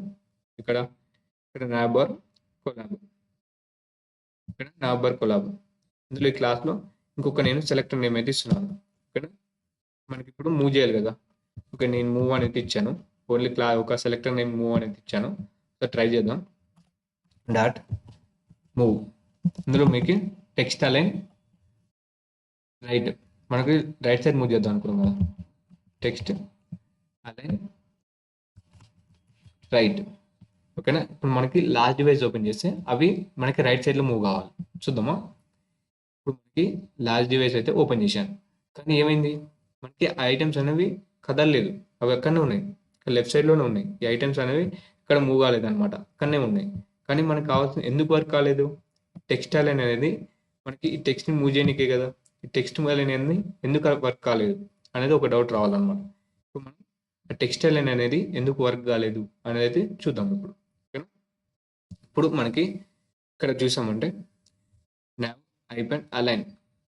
ఇక్కడ నాబార్ కొలాబ్ ఇందులో ఈ క్లాస్లో ఇంకొక నేను సెలెక్టర్ నేమ్ అయితే ఇస్తున్నాను. ఓకేనా? మనకి ఇప్పుడు మూవ్ చేయాలి కదా. ఓకే, నేను మూవ్ అనేది ఇచ్చాను, ఓన్లీ ఒక సెలెక్టర్ నేమ్ మూవ్ అనేది ఇచ్చాను. ట్రై చేద్దాం. డాట్ మూవ్, ఇందులో మీకు టెక్స్ట్ అలైన్ రైట్, మనకి రైట్ సైడ్ మూవ్ చేద్దాం అనుకున్నాం కదా, టెక్స్ట్ అలైన్ రైట్. ఓకేనా? ఇప్పుడు మనకి లాస్ట్ డివైస్ ఓపెన్ చేస్తే అవి మనకి రైట్ సైడ్లో మూవ్ కావాలి. చూద్దామా? ఇప్పుడు మనకి లాస్ట్ డివైస్ అయితే ఓపెన్ చేశాను, కానీ ఏమైంది, మనకి ఐటమ్స్ అనేవి కదలలేదు, అవి అక్కడనే ఉన్నాయి, లెఫ్ట్ సైడ్లోనే ఉన్నాయి. ఈ ఐటమ్స్ అనేవి ఇక్కడ మూవ్ కాలేదు అనమాట, అక్కడనే ఉన్నాయి. కానీ మనకు కావాల్సిన ఎందుకు వర్క్ కాలేదు, టెక్స్ట్ అలైన్ అనేది మనకి ఈ టెక్స్ట్ని మూవ్ చేయడానికే కదా, ఈ టెక్స్ట్ అలైన్ అనేది ఎందుకు వర్క్ కాలేదు అనేది ఒక డౌట్ రావాలన్నమాట. ఇప్పుడు మనం టెక్స్ట్ అలైన్ అనేది ఎందుకు వర్క్ కాలేదు అనేది చూద్దాం ఇప్పుడు. ఓకేనా? ఇప్పుడు మనకి ఇక్కడ చూసామంటే నావ్ ఐపెన్ అలైన్,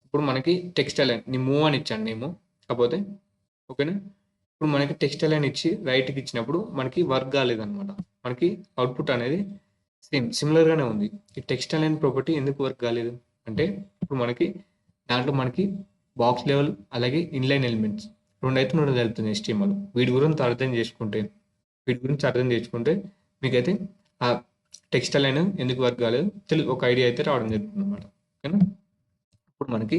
ఇప్పుడు మనకి టెక్స్ట్ అలైన్ నీ మూవ్ అని ఇచ్చాను నేము, కాకపోతే ఓకేనా, ఇప్పుడు మనకి టెక్స్ట్ అలైన్ ఇచ్చి రైట్కి ఇచ్చినప్పుడు మనకి వర్క్ కాలేదన్నమాట. మనకి అవుట్పుట్ అనేది సిమిలర్గానే ఉంది. ఈ టెక్స్ట్ అలైన్ ప్రాపర్టీ ఎందుకు వర్క్ కాలేదు అంటే ఇప్పుడు దాంట్లో మనకి బాక్స్ లెవెల్ అలాగే ఇన్లైన్ ఎలిమెంట్స్ రెండు అయితే ఉండడం జరుగుతుంది HTML. వీటి గురించి అర్థం చేసుకుంటే మీకైతే ఆ టెక్స్ట్ అలైన్ ఎందుకు వర్క్ కాలేదు ఒక ఐడియా అయితే రావడం జరుగుతుంది అనమాట. ఓకేనా? ఇప్పుడు మనకి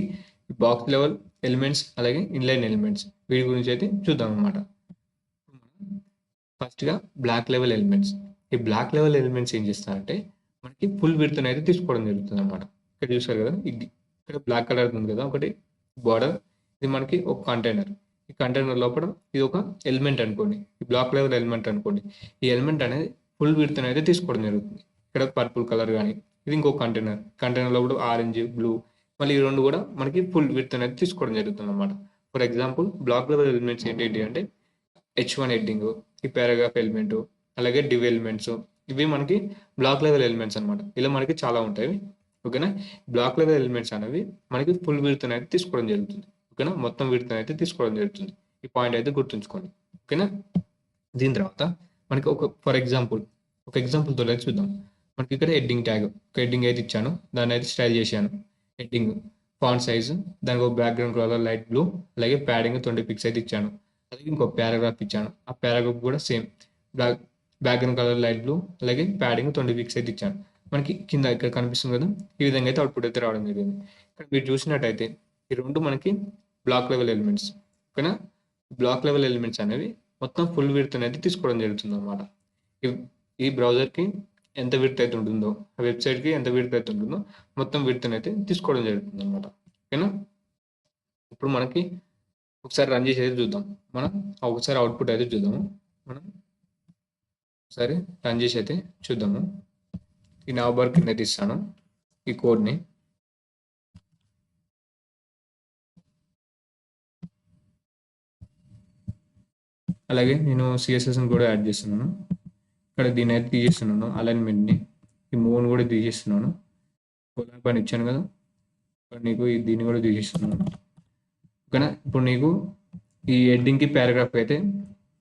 బాక్స్ లెవెల్ ఎలిమెంట్స్ అలాగే ఇన్లైన్ ఎలిమెంట్స్ వీటి గురించి అయితే చూద్దాం అనమాట. ఫస్ట్‌గా బ్లాక్ లెవెల్ ఎలిమెంట్స్. ఈ బ్లాక్ లెవెల్ ఎలిమెంట్స్ ఏం చేస్తారంటే మనకి ఫుల్ విడ్త్‌నైతే తీసుకోవడం జరుగుతుందనమాట. ఇక్కడ చూసారు కదా! ఇక్కడ బ్లాక్ కలర్ ఉంది కదా! ఒకటి బోర్డర్. ఇది మనకి ఒక కంటైనర్. ఈ కంటైనర్ లోపల ఇది ఒక ఎలిమెంట్ అనుకోండి. ఈ బ్లాక్ లెవెల్ ఎలిమెంట్ అనుకోండి. ఈ ఎలిమెంట్ అనేది ఫుల్ విడ్త్‌నైతే తీసుకోవడం జరుగుతుంది. ఇక్కడ పర్పుల్ కలర్ గాని, ఇది ఇంకో కంటైనర్. కంటైనర్ లోపల ఆరెంజ్, బ్లూ మళ్ళీ ఈ 2 కూడా మనకి ఫుల్ విడ్త్ అనేది తీసుకోవడం జరుగుతుందనమాట. For example block level elements ఏంటేంటి అంటే H1 హెడ్డింగ్, ఈ పారాగ్రాఫ్ ఎలిమెంట్, అలాగే డివ్ ఎలిమెంట్స్ ఇవి మనకి బ్లాక్ లెవెల్ ఎలిమెంట్స్ అనమాట. ఇలా మనకి చాలా ఉంటాయి. ఓకేనా? బ్లాక్ లెవెల్ ఎలిమెంట్స్ అనేవి మనకి ఫుల్ విడ్త్ అనేది తీసుకోవడం జరుగుతుంది. ఓకేనా? మొత్తం విడ్త్ అయితే తీసుకోవడం జరుగుతుంది. ఈ పాయింట్ అయితే గుర్తుంచుకోండి. ఓకేనా? దీని తర్వాత మనకి ఫర్ ఎగ్జాంపుల్ ఒక ఎగ్జాంపుల్‌తో అయితే చూద్దాం. మనకి ఇక్కడ హెడ్డింగ్ ట్యాగ్ ఒక హెడ్డింగ్ అయితే ఇచ్చాను. దాన్ని అయితే స్టైల్ చేశాను. హెడ్డింగ్, ఫాంట్ సైజ్, దానికి ఒక బ్యాక్‌గ్రౌండ్ కలర్ లైట్ బ్లూ, అలాగే ప్యాడింగ్ 20 పిక్స్ అయితే ఇచ్చాను. అలాగే ఇంకో పారాగ్రాఫ్ ఇచ్చాను. ఆ పారాగ్రాఫ్ కూడా same black background colour light blue, అలాగే ప్యాడింగ్ 20 పిక్స్ అయితే ఇచ్చాను. మనకి కింద ఇక్కడ కనిపిస్తుంది కదా! ఈ విధంగా అయితే అవుట్‌పుట్ అయితే రావడం జరిగింది. ఇక్కడ మీరు చూసినట్టయితే ఈ 2 మనకి బ్లాక్ లెవెల్ ఎలిమెంట్స్. ఓకేనా? బ్లాక్ లెవెల్ ఎలిమెంట్స్ అనేవి మొత్తం ఫుల్ విడ్త్ అనేది తీసుకోవడం జరుగుతుందన్నమాట. ఈ ఈ బ్రౌజర్‌కి ఎంత విడ్త్ అయితే ఉంటుందో, ఆ వెబ్‌సైట్‌కి ఎంత విడ్త్ అయితే ఉంటుందో మొత్తం విడ్త్ అయితే తీసుకోవడం జరుగుతుందన్నమాట. ఓకేనా? ఇప్పుడు మనకి ఒకసారి రన్ చేసి అయితే చూద్దాం. మనం ఒకసారి అవుట్‌పుట్ అయితే చూద్దాము. మనం ఒకసారి రన్ చేసి అయితే చూద్దాము. ఈ నవంబర్ కింద అయితే ఇస్తాను ఈ కోడ్‌ని. అలాగే నేను సీఎస్ఎస్‌ని కూడా యాడ్ చేస్తున్నాను. ఇక్కడ దీన్ని అయితే తీసేస్తున్నాను అలైన్మెంట్‌ని. ఈ మూవ్‌ని కూడా తీసేస్తున్నాను. కొలాబ్ అని ఇచ్చాను కదా! ఇక్కడ నీకు దీన్ని కూడా తీసేస్తున్నాను. ఓకేనా? ఇప్పుడు నీకు ఈ హెడ్డింగ్‌కి పారాగ్రాఫ్ అయితే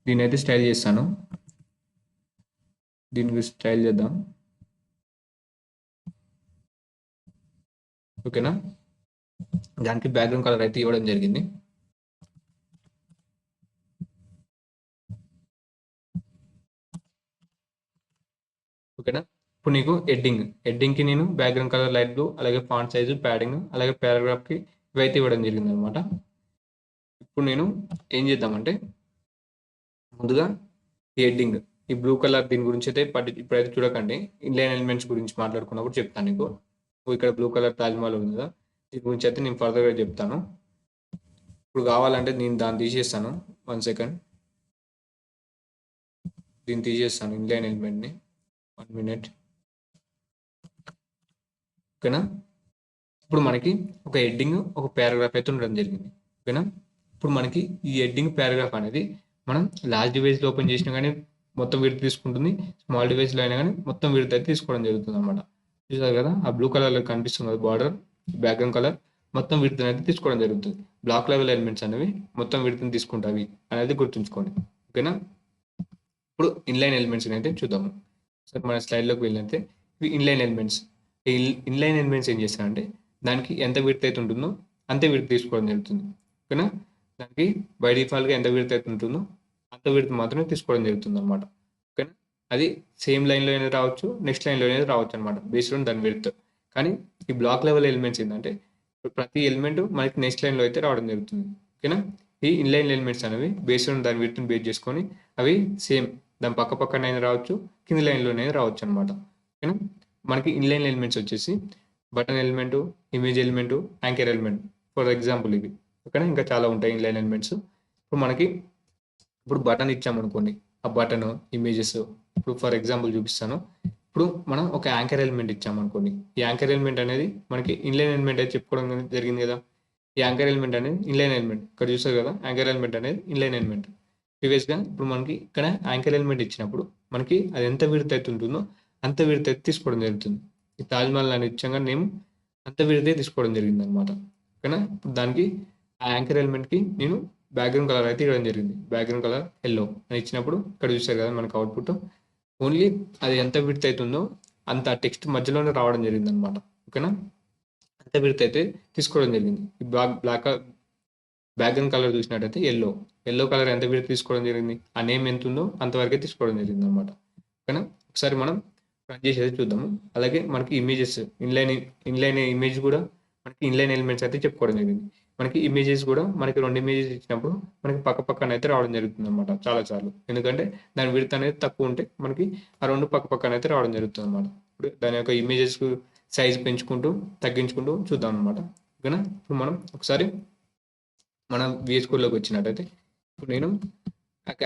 దీన్ని అయితే స్టైల్ చేస్తాను. దీనికి స్టైల్ చేద్దాం. ఓకేనా? దానికి బ్యాక్‌గ్రౌండ్ కలర్ అయితే ఇవ్వడం జరిగింది. ఓకేనా? ఇప్పుడు నీకు హెడ్డింగ్‌కి నేను బ్యాక్‌గ్రౌండ్ కలర్ లైట్ బ్లూ, అలాగే ఫాంట్ సైజు, ప్యాడింగ్, అలాగే పారాగ్రాఫ్‌కి ఇవైతే ఇవ్వడం జరిగిందనమాట. ఇప్పుడు నేను ఏం చేద్దామంటే ముందుగా ఈ హెడ్డింగ్, ఈ బ్లూ కలర్ దీని గురించి అయితే ఇప్పుడైతే చూడకండి. ఇన్‌లైన్ ఎలిమెంట్స్ గురించి మాట్లాడుకున్నప్పుడు చెప్తాను నీకు. ఇక్కడ బ్లూ కలర్ తాజ్‌మహల్ ఉంది కదా! దీని గురించి అయితే నేను ఫర్దర్‌గా చెప్తాను. ఇప్పుడు కావాలంటే నేను దాన్ని తీసేస్తాను. 1 సెకండ్. దీన్ని తీసేస్తాను ఇన్‌లైన్ ఎలిమెంట్‌ని. 1 మినిట్. ఓకేనా? ఇప్పుడు మనకి ఒక హెడ్డింగ్, ఒక పారాగ్రాఫ్ అయితే ఉండడం జరిగింది. ఓకేనా? ఇప్పుడు మనకి ఈ హెడ్డింగ్, పారాగ్రాఫ్ అనేది మనం లార్జ్ డివైస్‌లో ఓపెన్ చేసినా గానీ మొత్తం విడ్త్ తీసుకుంటుంది. స్మాల్ డివైస్‌లో అయినా గానీ మొత్తం విడ్త్ అయితే తీసుకోవడం జరుగుతుందన్నమాట. చూసారు కదా! ఆ బ్లూ కలర్‌లో కనిపిస్తుంది కదా బార్డర్, బ్యాక్‌గ్రౌండ్ కలర్ మొత్తం విడ్త్ అనేది తీసుకోవడం జరుగుతుంది. బ్లాక్ లెవెల్ ఎలిమెంట్స్ అనేవి మొత్తం విడ్త్‌ని తీసుకుంటాయి అనేది గుర్తుంచుకోండి. ఓకేనా? ఇప్పుడు ఇన్‌లైన్ ఎలిమెంట్స్‌ని అయితే చూద్దాము. సో మన స్లైడ్‌లోకి వెళ్ళినట్లయితే ఇవి ఇన్‌లైన్ ఎలిమెంట్స్. ఈ ఇన్‌లైన్ ఎలిమెంట్స్ ఏం చేస్తారంటే దానికి ఎంత విడ్త్ అయితే ఉంటుందో అంతే విడ్త్ తీసుకోవడం జరుగుతుంది. ఓకేనా? దానికి బై డిఫాల్ట్‌గా ఎంత విడ్త్ అయితే ఉంటుందో అంత విడ్త్ మాత్రమే తీసుకోవడం జరుగుతుందన్నమాట. ఓకేనా? అది సేమ్ లైన్‌లో అయినా రావచ్చు, నెక్స్ట్ లైన్‌లో అయినా రావచ్చు అనమాట బేస్డ్ ఆన్ దాని విడ్త్. కానీ ఈ బ్లాక్ లెవెల్ ఎలిమెంట్స్ ఏంటంటే ప్రతి ఎలిమెంట్ మనకి నెక్స్ట్ లైన్‌లో అయితే రావడం జరుగుతుంది. ఓకేనా? ఈ ఇన్‌లైన్ ఎలిమెంట్స్ అనేవి బేస్డ్ ఆన్ దాని విడ్త్‌ని బేస్ చేసుకొని అవి సేమ్ దాని పక్క పక్కనైనా రావచ్చు, కింది లైన్‌లోనైనా రావచ్చు అనమాట. ఓకేనా? మనకి ఇన్‌లైన్ ఎలిమెంట్స్ వచ్చేసి button element, image element, anchor element for example ఇవి. ఓకేనా? ఇంకా చాలా ఉంటాయి ఇన్‌లైన్ ఎలిమెంట్స్. ఇప్పుడు బటన్ ఇచ్చామనుకోండి. ఆ బటను, ఇమేజెస్ ఇప్పుడు ఫర్ ఎగ్జాంపుల్ చూపిస్తాను. ఇప్పుడు మనం ఒక యాంకర్ ఎలిమెంట్ ఇచ్చామనుకోండి. ఈ యాంకర్ ఎలిమెంట్ అనేది మనకి ఇన్‌లైన్ ఎలిమెంట్ అయితే చెప్పుకోవడం జరిగింది కదా! ఈ యాంకర్ ఎలిమెంట్ అనేది ఇన్‌లైన్ ఎలిమెంట్. ఇక్కడ చూసారు కదా! యాంకర్ ఎలిమెంట్ అనేది ఇన్‌లైన్ ఎలిమెంట్. ప్రీవియస్‌గా ఇప్పుడు మనకి ఇక్కడ యాంకర్ ఎలిమెంట్ ఇచ్చినప్పుడు మనకి అది ఎంత విడ్త్ అయితే ఉంటుందో అంత విడ్త్ అయితే తీసుకోవడం జరుగుతుంది. ఈ తాజ్‌మహల్ అని ఇచ్చాంగా నేమ్ అంత విడ్తే తీసుకోవడం జరిగిందనమాట. ఓకేనా? ఇప్పుడు దానికి ఆ యాంకర్ ఎలిమెంట్‌కి నేను బ్యాక్‌గ్రౌండ్ కలర్ అయితే ఇవ్వడం జరిగింది. బ్యాక్‌గ్రౌండ్ కలర్ యెల్లో అని ఇచ్చినప్పుడు ఇక్కడ చూసారు కదా! మనకు అవుట్‌పుట్ ఓన్లీ అది ఎంత విడ్త్ అయితుందో అంత టెక్స్ట్ మధ్యలోనే రావడం జరిగిందనమాట. ఓకేనా? అంత విడ్త్ అయితే తీసుకోవడం జరిగింది. ఈ బ్యాక్‌గ్రౌండ్ కలర్ చూసినట్టయితే యెల్లో కలర్ ఎంత విడ్త్ తీసుకోవడం జరిగింది. ఆ నేమ్ ఎంత ఉందో అంతవరకే తీసుకోవడం జరిగిందనమాట. ఓకేనా? ఒకసారి మనం రన్ చేసి అయితే చూద్దాము. అలాగే మనకి ఇమేజెస్ ఇన్‌లైన్ ఇమేజ్ కూడా మనకి ఇన్‌లైన్ ఎలిమెంట్స్ అయితే చెప్పుకోవడం జరిగింది. మనకి ఇమేజెస్ కూడా మనకి 2 ఇమేజెస్ ఇచ్చినప్పుడు మనకి పక్కన అయితే రావడం జరుగుతుందన్నమాట చాలా సార్లు. ఎందుకంటే దాని విడ్త్ అనేది తక్కువ ఉంటే మనకి ఆ 2 పక్కన అయితే రావడం జరుగుతుందన్నమాట. ఇప్పుడు దాని యొక్క ఇమేజెస్ సైజ్ పెంచుకుంటూ, తగ్గించుకుంటూ చూద్దాం అన్నమాట. ఓకేనా? ఇప్పుడు మనం ఒకసారి మనం VS కోడ్‌లోకి వచ్చినట్టయితే ఇప్పుడు నేను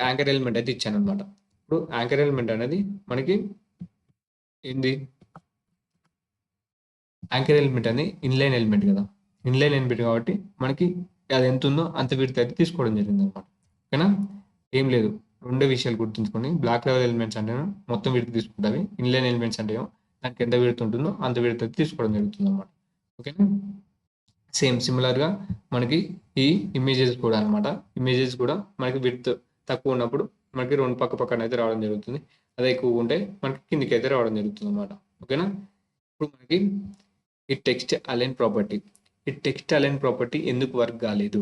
యాంకర్ ఎలిమెంట్ అయితే ఇచ్చానన్నమాట. ఇప్పుడు యాంకర్ ఎలిమెంట్ అనేది మనకి ఏంది? యాంకర్ ఎలిమెంట్ అనేది ఇన్‌లైన్ ఎలిమెంట్ కదా! ఇన్‌లైన్ ఎలిమెంట్ కాబట్టి మనకి అది ఎంత ఉందో అంత విడ్త్ అయితే తీసుకోవడం జరిగిందన్నమాట. ఓకేనా? ఏం లేదు. రెండే విషయాలు గుర్తుంచుకోండి. బ్లాక్ లెవెల్ ఎలిమెంట్స్ అంటేనేమో మొత్తం విడ్త్ తీసుకుంటవి. ఇన్‌లైన్ ఎలిమెంట్స్ అంటే ఏమో దానికి ఎంత విడ్త్ ఉంటుందో అంత విడ్త్ అయితే తీసుకోవడం జరుగుతుందన్నమాట. ఓకేనా? సేమ్ సిమిలర్‌గా మనకి ఈ ఇమేజెస్ కూడా అన్నమాట. ఇమేజెస్ కూడా మనకి విడ్త్ తక్కువ ఉన్నప్పుడు మనకి 2 పక్కన అయితే రావడం జరుగుతుంది. అదే ఎక్కువగా ఉంటే మనకి కిందకైతే రావడం జరుగుతుందన్నమాట. ఓకేనా? ఇప్పుడు మనకి ఈ టెక్స్ట్ అలైన్ ప్రాపర్టీ. ఈ టెక్స్ట్ అలైన్ ప్రాపర్టీ ఎందుకు వర్క్ కాలేదు?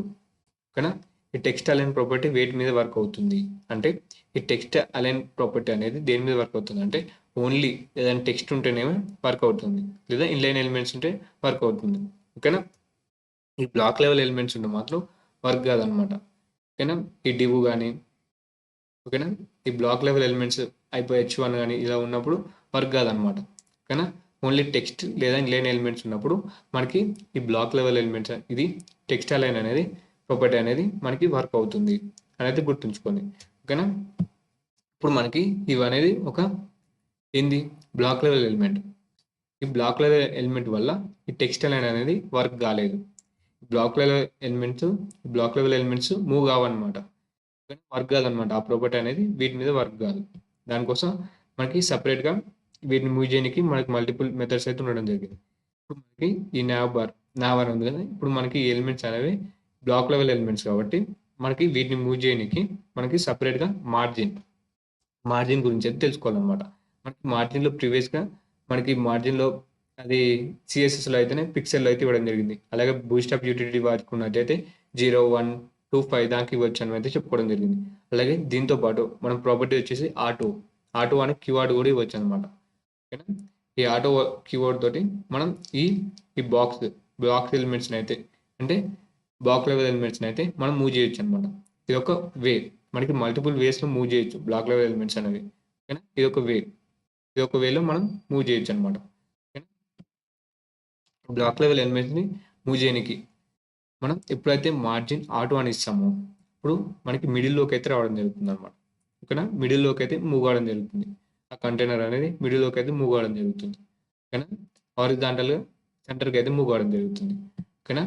ఓకేనా? ఈ టెక్స్ట్ అలైన్ ప్రాపర్టీ వేటి మీద వర్క్ అవుతుంది అంటే, ఈ టెక్స్ట్ అలైన్ ప్రాపర్టీ అనేది దేని మీద వర్క్ అవుతుంది అంటే, ఓన్లీ ఏదైనా టెక్స్ట్ ఉంటేనేమో వర్క్ అవుతుంది, లేదా ఇన్లైన్ ఎలిమెంట్స్ ఉంటే వర్క్ అవుతుంది. ఓకేనా? ఈ బ్లాక్ లెవెల్ ఎలిమెంట్స్ ఉంటే మాత్రం వర్క్ కాదనమాట. ఓకేనా? ఈ డివ్ కానీ, ఓకేనా, ఈ బ్లాక్ లెవెల్ ఎలిమెంట్స్ అయిపోయి H1 కానీ ఇలా ఉన్నప్పుడు వర్క్ కాదనమాట. ఓకేనా? ఓన్లీ టెక్స్ట్ లేదా ఇన్లైన్ ఎలిమెంట్స్ ఉన్నప్పుడు మనకి ఈ బ్లాక్ లెవెల్ ఎలిమెంట్స్ ఇది టెక్స్ట్ అలైన్ అనేది ప్రాపర్టీ అనేది మనకి వర్క్ అవుతుంది అనేది గుర్తుంచుకోండి. ఓకేనా? ఇప్పుడు మనకి ఇవి అనేది ఒక ఏంది బ్లాక్ లెవెల్ ఎలిమెంట్. ఈ బ్లాక్ లెవెల్ ఎలిమెంట్ వల్ల ఈ టెక్స్ట్ అలైన్ అనేది వర్క్ కాలేదు. బ్లాక్ లెవెల్ ఎలిమెంట్స్ మూవ్ కావన్నమాట. వర్క్ కాదనమాట. ఆ ప్రాపర్టీ అనేది వీటి మీద వర్క్ కాదు. దానికోసం మనకి సపరేట్గా వీటిని మూవ్ చేయడానికి మనకి మల్టిపుల్ మెథడ్స్ అయితే ఉండడం జరిగింది. ఇప్పుడు మనకి ఈ నావ్ ఉంది కదా, ఇప్పుడు మనకి ఈ ఎలిమెంట్స్ అనేవి బ్లాక్ లెవెల్ ఎలిమెంట్స్ కాబట్టి మనకి వీటిని మూవ్ చేయడానికి మనకి సపరేట్గా మార్జిన్ గురించి అయితే తెలుసుకోవాలన్నమాట. మనకి మార్జిన్లో ప్రీవియస్గా మనకి మార్జిన్లో అది సిఎస్ఎస్లో అయితేనే పిక్సెల్లో అయితే ఇవ్వడం జరిగింది. అలాగే బూస్టప్ యూటిలిటీ వాడుకున్నట్టయితే 0, 1 to 5 దాకా ఇవ్వచ్చు అని అయితే చెప్పుకోవడం జరిగింది. అలాగే దీంతో పాటు మనం ప్రాపర్టీ వచ్చేసి ఆటో అని కీవర్డ్ కూడా ఇవ్వచ్చు అనమాట. ఓకేనా? ఈ ఆటో కీవర్డ్ తోటి మనం ఈ ఈ బ్లాక్ ఎలిమెంట్స్ని అయితే అంటే బ్లాక్ లెవెల్ ఎలిమెంట్స్ని అయితే మనం మూవ్ చేయొచ్చు అనమాట. ఇది ఒక వే. మనకి మల్టిపుల్ వేస్లో మూవ్ చేయొచ్చు బ్లాక్ లెవెల్ ఎలిమెంట్స్ అనేవి. ఓకేనా? ఇది ఒక వేలో మనం మూవ్ చేయొచ్చు అనమాట. ఓకేనా? బ్లాక్ లెవెల్ ఎలిమెంట్స్ని మూవ్ చేయడానికి మనం ఎప్పుడైతే మార్జిన్ ఆటో అని ఇస్తామో ఇప్పుడు మనకి మిడిల్లోకి అయితే రావడం జరుగుతుంది అనమాట. ఓకేనా? మిడిల్లోకి అయితే మూవ్ కావడం జరుగుతుంది. ఆ కంటైనర్ అనేది మిడిల్లోకి అయితే మూవ్ కావడం జరుగుతుంది. ఓకేనా? హారిజాంటల్గా సెంటర్కి అయితే మూవ్ కావడం జరుగుతుంది. ఓకేనా?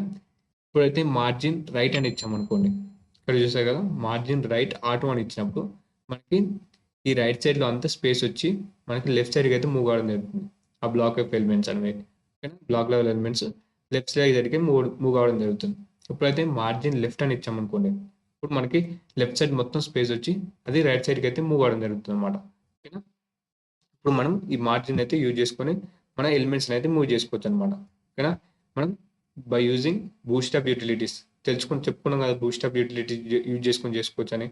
ఇప్పుడైతే మార్జిన్ రైట్ అని ఇచ్చామనుకోండి, ఇక్కడ చూసారు కదా, మార్జిన్ రైట్ ఆటో అని ఇచ్చినప్పుడు మనకి ఈ రైట్ సైడ్లో అంతా స్పేస్ వచ్చి మనకి లెఫ్ట్ సైడ్కి అయితే మూవ్ కావడం జరుగుతుంది. ఆ బ్లాక్ ఆఫ్ ఎలిమెంట్స్ అనేవి. ఓకేనా? Black level elements left side దగ్గరికి మూవ్ కావడం జరుగుతుంది. ఎప్పుడైతే మార్జిన్ లెఫ్ట్ అని ఇచ్చామనుకోండి, ఇప్పుడు మనకి లెఫ్ట్ సైడ్ మొత్తం స్పేస్ వచ్చి అది రైట్ సైడ్కి అయితే మూవ్ అవడం జరుగుతుంది అనమాట. ఓకేనా? ఇప్పుడు మనం ఈ మార్జిన్ అయితే యూజ్ చేసుకొని మన ఎలిమెంట్స్ని అయితే మూవ్ చేసుకోవచ్చు అనమాట. ఓకేనా? మనం బై యూజింగ్ బూస్టప్ యూటిలిటీస్ చెప్పుకున్నాం కదా, బూస్టప్ యూటిలిటీ యూజ్ చేసుకొని చేసుకోవచ్చు అని.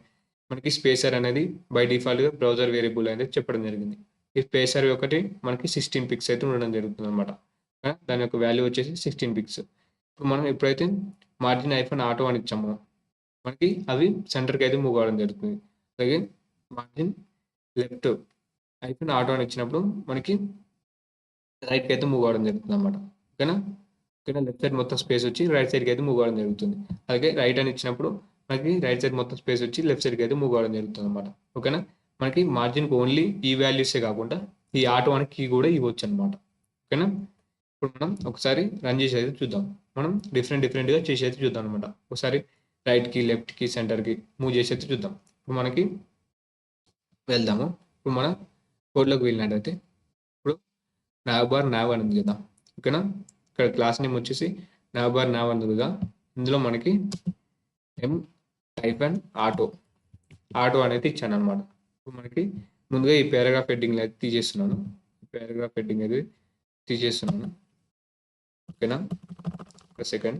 మనకి స్పేసర్ అనేది బై డిఫాల్ట్గా బ్రౌజర్ వేరియబుల్ అనేది చెప్పడం జరిగింది. ఈ స్పేసర్ ఒకటి మనకి 16 పిక్స్ అయితే ఉండడం జరుగుతుంది అనమాట. దాని యొక్క వాల్యూ వచ్చేసి 16 పిక్స్. ఇప్పుడు మనం ఎప్పుడైతే మార్జిన్ ఐఫన్ ఆటో అని ఇచ్చామో మనకి అవి సెంటర్కి అయితే మూవ్ అవ్వడం జరుగుతుంది. అలాగే మార్జిన్ లెఫ్ట్ ఐఫన్ ఆటో అని ఇచ్చినప్పుడు మనకి రైట్కి అయితే మూవ్ అవ్వడం జరుగుతుంది అనమాట. ఓకేనా? లెఫ్ట్ సైడ్ మొత్తం స్పేస్ వచ్చి రైట్ సైడ్కి అయితే మూవ్ అవ్వడం జరుగుతుంది. అలాగే రైట్ అని ఇచ్చినప్పుడు మనకి రైట్ సైడ్ మొత్తం స్పేస్ వచ్చి లెఫ్ట్ సైడ్కి అయితే మూవ్ అవ్వడం జరుగుతుంది అనమాట. ఓకేనా? మనకి మార్జిన్కి ఓన్లీ ఈ వాల్యూసే కాకుండా ఈ ఆటో అని కీ కూడా ఇవ్వచ్చు అనమాట. ఓకేనా? ఇప్పుడు మనం ఒకసారి రన్ చేసి అయితే చూద్దాం. మనం డిఫరెంట్గా చేసి అయితే చూద్దాం అనమాట. ఒకసారి రైట్కి, లెఫ్ట్కి, సెంటర్కి మూవ్ చేసి అయితే చూద్దాం. ఇప్పుడు మనకి వెళ్దాము. ఇప్పుడు మన కోడ్లోకి వెళ్ళినట్టయితే ఇప్పుడు నావ్ అని ఉంది కదా. ఓకేనా? ఇక్కడ క్లాస్ నేమ్ వచ్చేసి నావ్ అని ఉంది కదా. ఇందులో మనకి ఆటో అనేది ఇచ్చాను అనమాట. ఇప్పుడు మనకి ముందుగా ఈ పారాగ్రాఫ్ హెడ్డింగ్ అయితే తీసేస్తున్నాను. ఓకేనా? ఒక సెకండ్.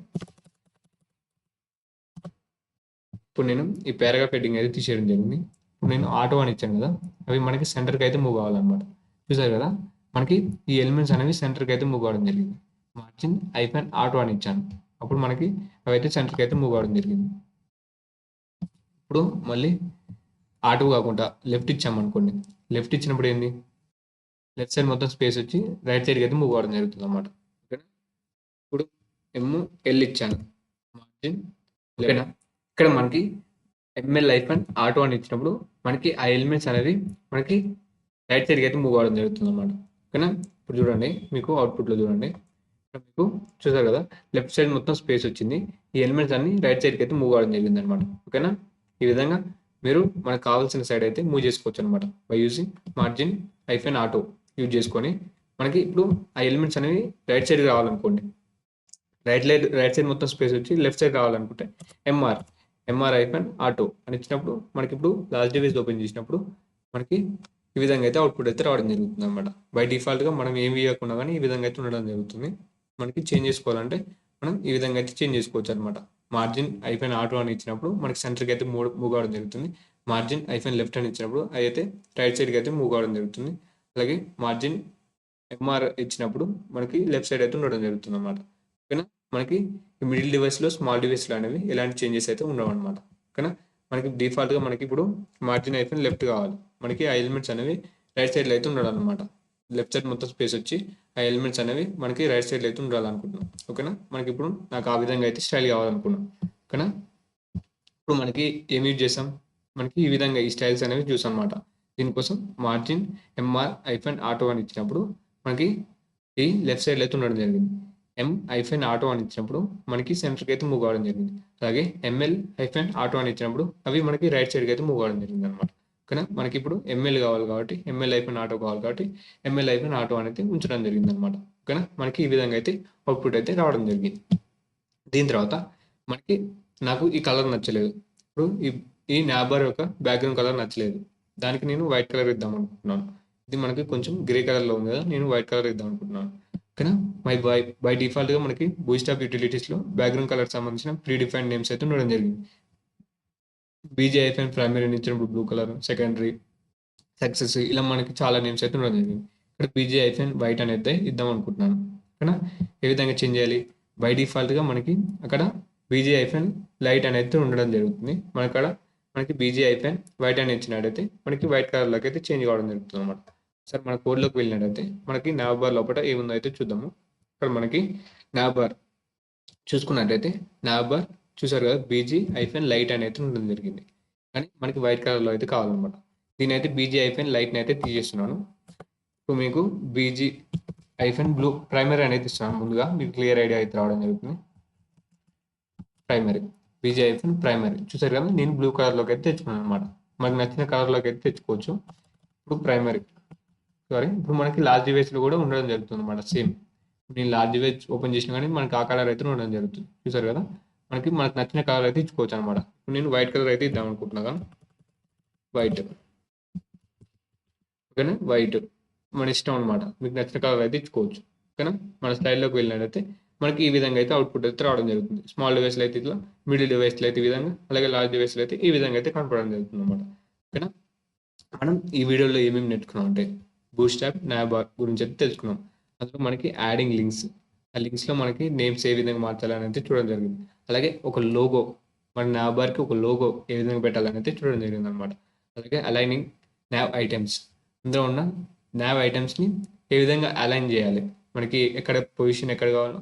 ఇప్పుడు నేను ఈ పారాగ్రాఫ్ హెడ్డింగ్ అయితే తీసేయడం జరిగింది. ఇప్పుడు నేను ఆటో అని ఇచ్చాను కదా, అవి మనకి సెంటర్కి అయితే మూవ్ కావాలన్నమాట. చూసారు కదా, మనకి ఈ ఎలిమెంట్స్ అనేవి సెంటర్కి అయితే మూవ్ కావడం జరిగింది. మార్జిన్ ఐఫన్ ఆటో అని ఇచ్చాను. అప్పుడు మనకి అవైతే సెంటర్కి అయితే మూవ్ అవడం జరిగింది. ఇప్పుడు మళ్ళీ ఆటో కాకుండా లెఫ్ట్ ఇచ్చామనుకోండి, లెఫ్ట్ ఇచ్చినప్పుడు ఏంది, లెఫ్ట్ సైడ్ మొత్తం స్పేస్ వచ్చి రైట్ సైడ్కి అయితే మూవ్ అవడం జరుగుతుంది అన్నమాట. ఓకేనా. ఇప్పుడు ఎల్ ఇచ్చాను మార్జిన్, ఓకేనా. ఇక్కడ మనకి ఆటో అని ఇచ్చినప్పుడు మనకి ఆ ఎలిమెంట్స్ అనేవి మనకి రైట్ సైడ్కి అయితే మూవ్ అవడం జరుగుతుంది అన్నమాట. ఓకేనా. ఇప్పుడు చూడండి, మీకు అవుట్పుట్లో చూడండి, మీకు చూసారు కదా, లెఫ్ట్ సైడ్ మొత్తం స్పేస్ వచ్చింది, ఈ ఎలిమెంట్స్ అన్ని రైట్ సైడ్కి అయితే మూవ్ అవడం జరిగింది అనమాట. ఓకేనా. ఈ విధంగా మీరు మనకు కావాల్సిన సైడ్ అయితే మూవ్ చేసుకోవచ్చు అనమాట by using margin auto use చేసుకొని. మనకి ఇప్పుడు ఆ ఎలిమెంట్స్ అనేవి రైట్ సైడ్ రావాలనుకోండి, రైట్ సైడ్ మొత్తం స్పేస్ వచ్చి లెఫ్ట్ సైడ్ రావాలనుకుంటే ఎంఆర్ ఆటో అని ఇచ్చినప్పుడు మనకి ఇప్పుడు లాస్ట్ డివైస్ ఓపెన్ చేసినప్పుడు మనకి ఈ విధంగా అయితే అవుట్పుట్ అయితే రావడం జరుగుతుంది అనమాట. బై డిఫాల్ట్గా మనం ఏం వేయకుండా కానీ ఈ విధంగా అయితే ఉండడం జరుగుతుంది. మనకి చేంజ్ చేసుకోవాలంటే మనం ఈ విధంగా అయితే చేంజ్ చేసుకోవచ్చు అనమాట. మార్జిన్ ఆటో అని ఇచ్చినప్పుడు మనకి సెంటర్కి అయితే మూవ్ అవడం జరుగుతుంది. మార్జిన్ లెఫ్ట్ అని ఇచ్చినప్పుడు అది అయితే రైట్ సైడ్కి అయితే మూవ్ అవడం జరుగుతుంది. అలాగే మార్జిన్ ఎంఆర్ ఇచ్చినప్పుడు మనకి లెఫ్ట్ సైడ్ అయితే ఉండడం జరుగుతుంది అనమాట. ఓకేనా. మనకి మిడిల్ డివైస్లో స్మాల్ డివైస్లో అనేవి ఎలాంటి చేంజెస్ అయితే ఉండవు అనమాట. ఓకేనా. మనకి డిఫాల్ట్గా మనకి ఇప్పుడు మార్జిన్ లెఫ్ట్ కావాలి, మనకి ఆ ఎలిమెంట్స్ అనేవి రైట్ సైడ్లో అయితే ఉండాలి అనమాట. లెఫ్ట్ సైడ్ మొత్తం స్పేస్ వచ్చి ఆ ఎలిమెంట్స్ అనేవి మనకి రైట్ సైడ్లో అయితే ఉండాలనుకుంటున్నాం. ఓకేనా. మనకి ఇప్పుడు నాకు ఆ విధంగా అయితే స్టైల్ కావాలనుకున్నాం. ఓకేనా. ఇప్పుడు మనకి ఏం యూజ్ చేసాం, మనకి ఈ విధంగా ఈ స్టైల్స్ అనేవి చూసాం అనమాట. దీనికోసం మార్జిన్ ఆటో అని ఇచ్చినప్పుడు మనకి ఈ లెఫ్ట్ సైడ్లో అయితే ఉండడం జరిగింది. ఆటో అని ఇచ్చినప్పుడు మనకి సెంటర్కి అయితే మూవ్ అవ్వడం జరిగింది. అలాగే ఆటో అని ఇచ్చినప్పుడు అవి మనకి రైట్ సైడ్కి అయితే మూవ్ అవ్వడం జరిగింది అనమాట. ఓకేనా. మనకి ఇప్పుడు కావాలి కాబట్టి ఆటో కావాలి కాబట్టి ఆటో అనేది ఉంచడం జరిగింది అనమాట. ఓకేనా. మనకి ఈ విధంగా అయితే అవుట్పుట్ అయితే రావడం జరిగింది. దీని తర్వాత మనకి నాకు ఈ కలర్ నచ్చలేదు, ఇప్పుడు ఈ నాబార్ యొక్క బ్యాక్గ్రౌండ్ కలర్ నచ్చలేదు, దానికి నేను వైట్ కలర్ ఇద్దాం అనుకుంటున్నాను. ఇది మనకి కొంచెం గ్రే కలర్లో ఉంది కదా, నేను వైట్ కలర్ ఇద్దాం అనుకుంటున్నాను. ఓకేనా. బై డిఫాల్ట్గా మనకి బూస్టాప్ యూటిలిటీస్లో బ్యాక్గ్రౌండ్ కలర్ సంబంధించిన ప్రీ డిఫైన్డ్ నేమ్స్ అయితే ఉండడం జరిగింది. బీజేఐఫ్ఎన్ ప్రైమరీ ఇచ్చినప్పుడు బ్లూ కలర్, సెకండరీ సక్సెస్, ఇలా మనకి చాలా నేమ్స్ అయితే ఉండడం జరిగింది. ఇక్కడ బీజేఐఫ్ఎన్ వైట్ అనేది ఇద్దాం అనుకుంటున్నాను. ఓకేనా. ఏ విధంగా చేంజ్ చేయాలి, బై డిఫాల్ట్గా మనకి అక్కడ బీజేఐఫ్ఎన్ లైట్ అనేది ఉండడం జరుగుతుంది. మనకి బీజేఐఫ్ఎన్ వైట్ అని ఇచ్చినట్టయితే మనకి వైట్ కలర్లోకి అయితే చేంజ్ కావడం జరుగుతుంది అనమాట. సార్ మన కోడ్లోకి వెళ్ళినట్టయితే మనకి నాబార్ లోపల ఏముందో అయితే చూద్దాము. ఇక్కడ మనకి నాబార్ చూసుకున్నట్టయితే నాబార్ చూసారు కదా, లైట్ అనేది ఉండడం జరిగింది, కానీ మనకి వైట్ కలర్లో అయితే కావాలన్నమాట. దీని అయితే లైట్ని అయితే తీసేస్తున్నాను. ఇప్పుడు మీకు బ్లూ ప్రైమరీ అనేది ఇస్తున్నాను. ముందుగా మీకు క్లియర్ ఐడియా అయితే రావడం జరుగుతుంది. ప్రైమరీ ప్రైమరీ చూసారు కదా, నేను బ్లూ కలర్లోకి అయితే తెచ్చుకున్నాను అనమాట. మనకు నచ్చిన కలర్లోకి అయితే తెచ్చుకోవచ్చు. ఇప్పుడు ప్రైమరీ ఇప్పుడు మనకి లార్జ్ డివైస్లో కూడా ఉండడం జరుగుతుంది అనమాట. సేమ్ నేను లార్జ్ డివైస్ ఓపెన్ చేసినా కానీ మనకి ఆ కలర్ అయితే ఉండడం జరుగుతుంది. చూసారు కదా, మనకు నచ్చిన కలర్ అయితే ఇచ్చుకోవచ్చు అనమాట. ఇప్పుడు నేను వైట్ కలర్ అయితే ఇద్దాం అనుకుంటున్నా కానీ వైట్, ఓకేనా. వైట్ మన ఇష్టం అనమాట, మీకు నచ్చిన కలర్ అయితే ఇచ్చుకోవచ్చు. ఓకేనా. మన స్టైల్లోకి వెళ్ళినట్టయితే మనకి ఈ విధంగా అయితే అవుట్పుట్ అయితే రావడం జరుగుతుంది. స్మాల్ డివైస్లో అయితే ఇట్లా, మిడిల్ డివైస్లో అయితే ఈ విధంగా, అలాగే లార్జ్ డివైస్లో అయితే ఈ విధంగా అయితే కనపడడం జరుగుతుంది అనమాట. ఓకేనా. మనం ఈ వీడియోలో ఏమేమి నేర్చుకున్నాం అంటే బూస్టాప్ నాబార్ గురించి అయితే తెలుసుకున్నాం. అందులో మనకి యాడింగ్ లింక్స్, ఆ లింక్స్లో మనకి నేమ్స్ ఏ విధంగా మార్చాలని అయితే చూడడం జరిగింది. అలాగే ఒక లోగో, మన నాబార్కి ఒక లోగో ఏ విధంగా పెట్టాలని అయితే చూడడం జరిగింది అనమాట. అలాగే అలైనింగ్ నావ్ ఐటమ్స్, అందులో ఉన్న నావ్ ఐటమ్స్ని ఏ విధంగా అలైన్ చేయాలి, మనకి ఎక్కడ పొజిషన్ ఎక్కడ కావాలో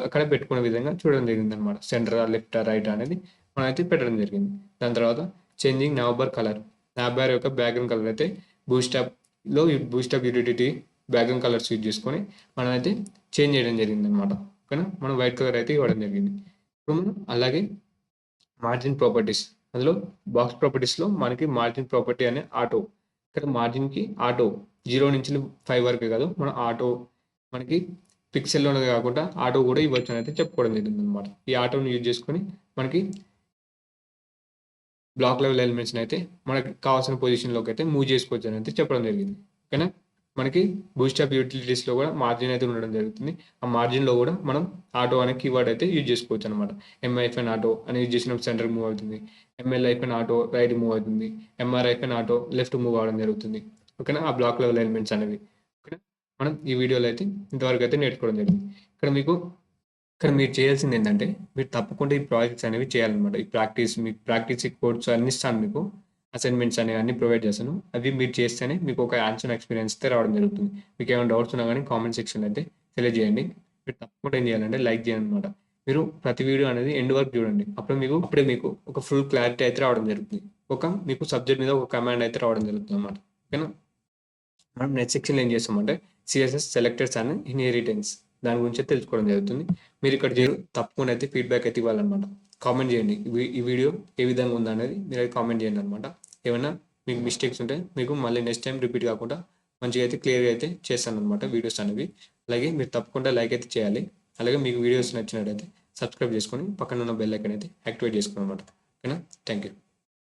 అక్కడ పెట్టుకునే విధంగా చూడడం జరిగింది అనమాట. సెంటరా లెఫ్ట్ రైట్ అనేది మనం అయితే పెట్టడం జరిగింది. దాని తర్వాత చేంజింగ్ నాబార్ కలర్, నాబార్ యొక్క బ్యాక్గ్రౌండ్ కలర్ అయితే బూస్టాప్ యూటిలిటీ బ్యాక్గ్రౌండ్ కలర్స్ యూజ్ చేసుకొని మనం అయితే చేంజ్ చేయడం జరిగింది అనమాట. ఓకేనా. మనం వైట్ కలర్ అయితే ఇవ్వడం జరిగింది. ఇప్పుడు మనం అలాగే మార్జిన్ ప్రాపర్టీస్, అందులో బాక్స్ ప్రాపర్టీస్లో మనకి మార్జిన్ ప్రాపర్టీ అనే ఆటో, ఇక్కడ మార్జిన్కి ఆటో 0 నుంచి 5 వరకు కాదు, మనం ఆటో మనకి పిక్సెల్లోనే కాకుండా ఆటో కూడా ఇవ్వచ్చు అని అయితే చెప్పుకోవడం జరిగింది అనమాట. ఈ ఆటోని యూజ్ చేసుకొని మనకి బ్లాక్ లెవెల్ ఎలిమెంట్స్ని అయితే మనకి కావాల్సిన పొజిషన్లోకి అయితే మూవ్ చేసుకోవచ్చు అని అయితే చెప్పడం జరిగింది. ఓకేనా. మనకి బూస్టాప్ యూటిలిటీస్లో కూడా మార్జిన్ అయితే ఉండడం జరుగుతుంది. ఆ మార్జిన్లో కూడా మనం ఆటో అనే కీవర్డ్ అయితే యూజ్ చేసుకోవచ్చు అనమాట. ఆటో అని యూజ్ చేసినప్పుడు సెంటర్ మూవ్ అవుతుంది, ఆటో రైట్ మూవ్ అవుతుంది, ఆటో లెఫ్ట్ మూవ్ అవడం జరుగుతుంది. ఓకేనా. ఆ బ్లాక్ లెవెల్ ఎలిమెంట్స్ అనేవి. ఓకేనా. మనం ఈ వీడియోలో అయితే ఇంతవరకు అయితే నేర్చుకోవడం జరిగింది. ఇక్కడ మీకు ఇక్కడ మీరు చేయాల్సింది ఏంటంటే మీరు తప్పకుండా ఈ ప్రాజెక్ట్స్ అనేవి చేయాలన్నమాట. ఈ ప్రాక్టీస్ కోడ్స్ అన్ని ఇస్తాను మీకు. అసైన్మెంట్స్ అనేవి అన్నీ ప్రొవైడ్ చేస్తాను. అవి మీరు చేస్తేనే మీకు ఒక హ్యాండ్స్ ఆన్ ఎక్స్పీరియన్స్ అయితే రావడం జరుగుతుంది. మీకు ఏమైనా డౌట్స్ ఉన్నా కానీ కామెంట్ సెక్షన్లో అయితే తెలియజేయండి. మీరు తప్పకుండా ఏం చేయాలంటే లైక్ చేయండి అనమాట. మీరు ప్రతి వీడియో అనేది ఎండ్ వరకు చూడండి. అప్పుడే మీకు ఒక ఫుల్ క్లారిటీ అయితే రావడం జరుగుతుంది. మీకు సబ్జెక్ట్ మీద ఒక కమాండ్ అయితే రావడం జరుగుతుంది అనమాట. ఓకేనా? మనం నెక్స్ట్ సెక్షన్లో ఏం చేస్తామంటే సిఎస్ఎస్ సెలెక్టర్స్ అండ్ ఇన్హెరిటెన్స్ దాని గురించి తెలుసుకోవడం జరుగుతుంది. మీరు ఇక్కడ తప్పకుండా అయితే ఫీడ్బ్యాక్ అయితే ఇవ్వాలన్నమాట. కామెంట్ చేయండి. ఈ వీడియో ఏ విధంగా ఉందనేది మీరు అయితే కామెంట్ చేయండి అనమాట. ఏమైనా మీకు మిస్టేక్స్ ఉంటే మీకు మళ్ళీ నెక్స్ట్ టైం రిపీట్ కాకుండా మంచిగా అయితే క్లియర్గా అయితే చేస్తాను అనమాట వీడియోస్ అనేవి. అలాగే మీరు తప్పకుండా లైక్ అయితే చేయాలి. అలాగే మీకు వీడియోస్ నచ్చినట్టయితే సబ్స్క్రైబ్ చేసుకొని పక్కన ఉన్న బెల్ ఐకాన్ అయితే యాక్టివేట్ చేసుకోండి అనమాట. ఓకేనా? Thank you.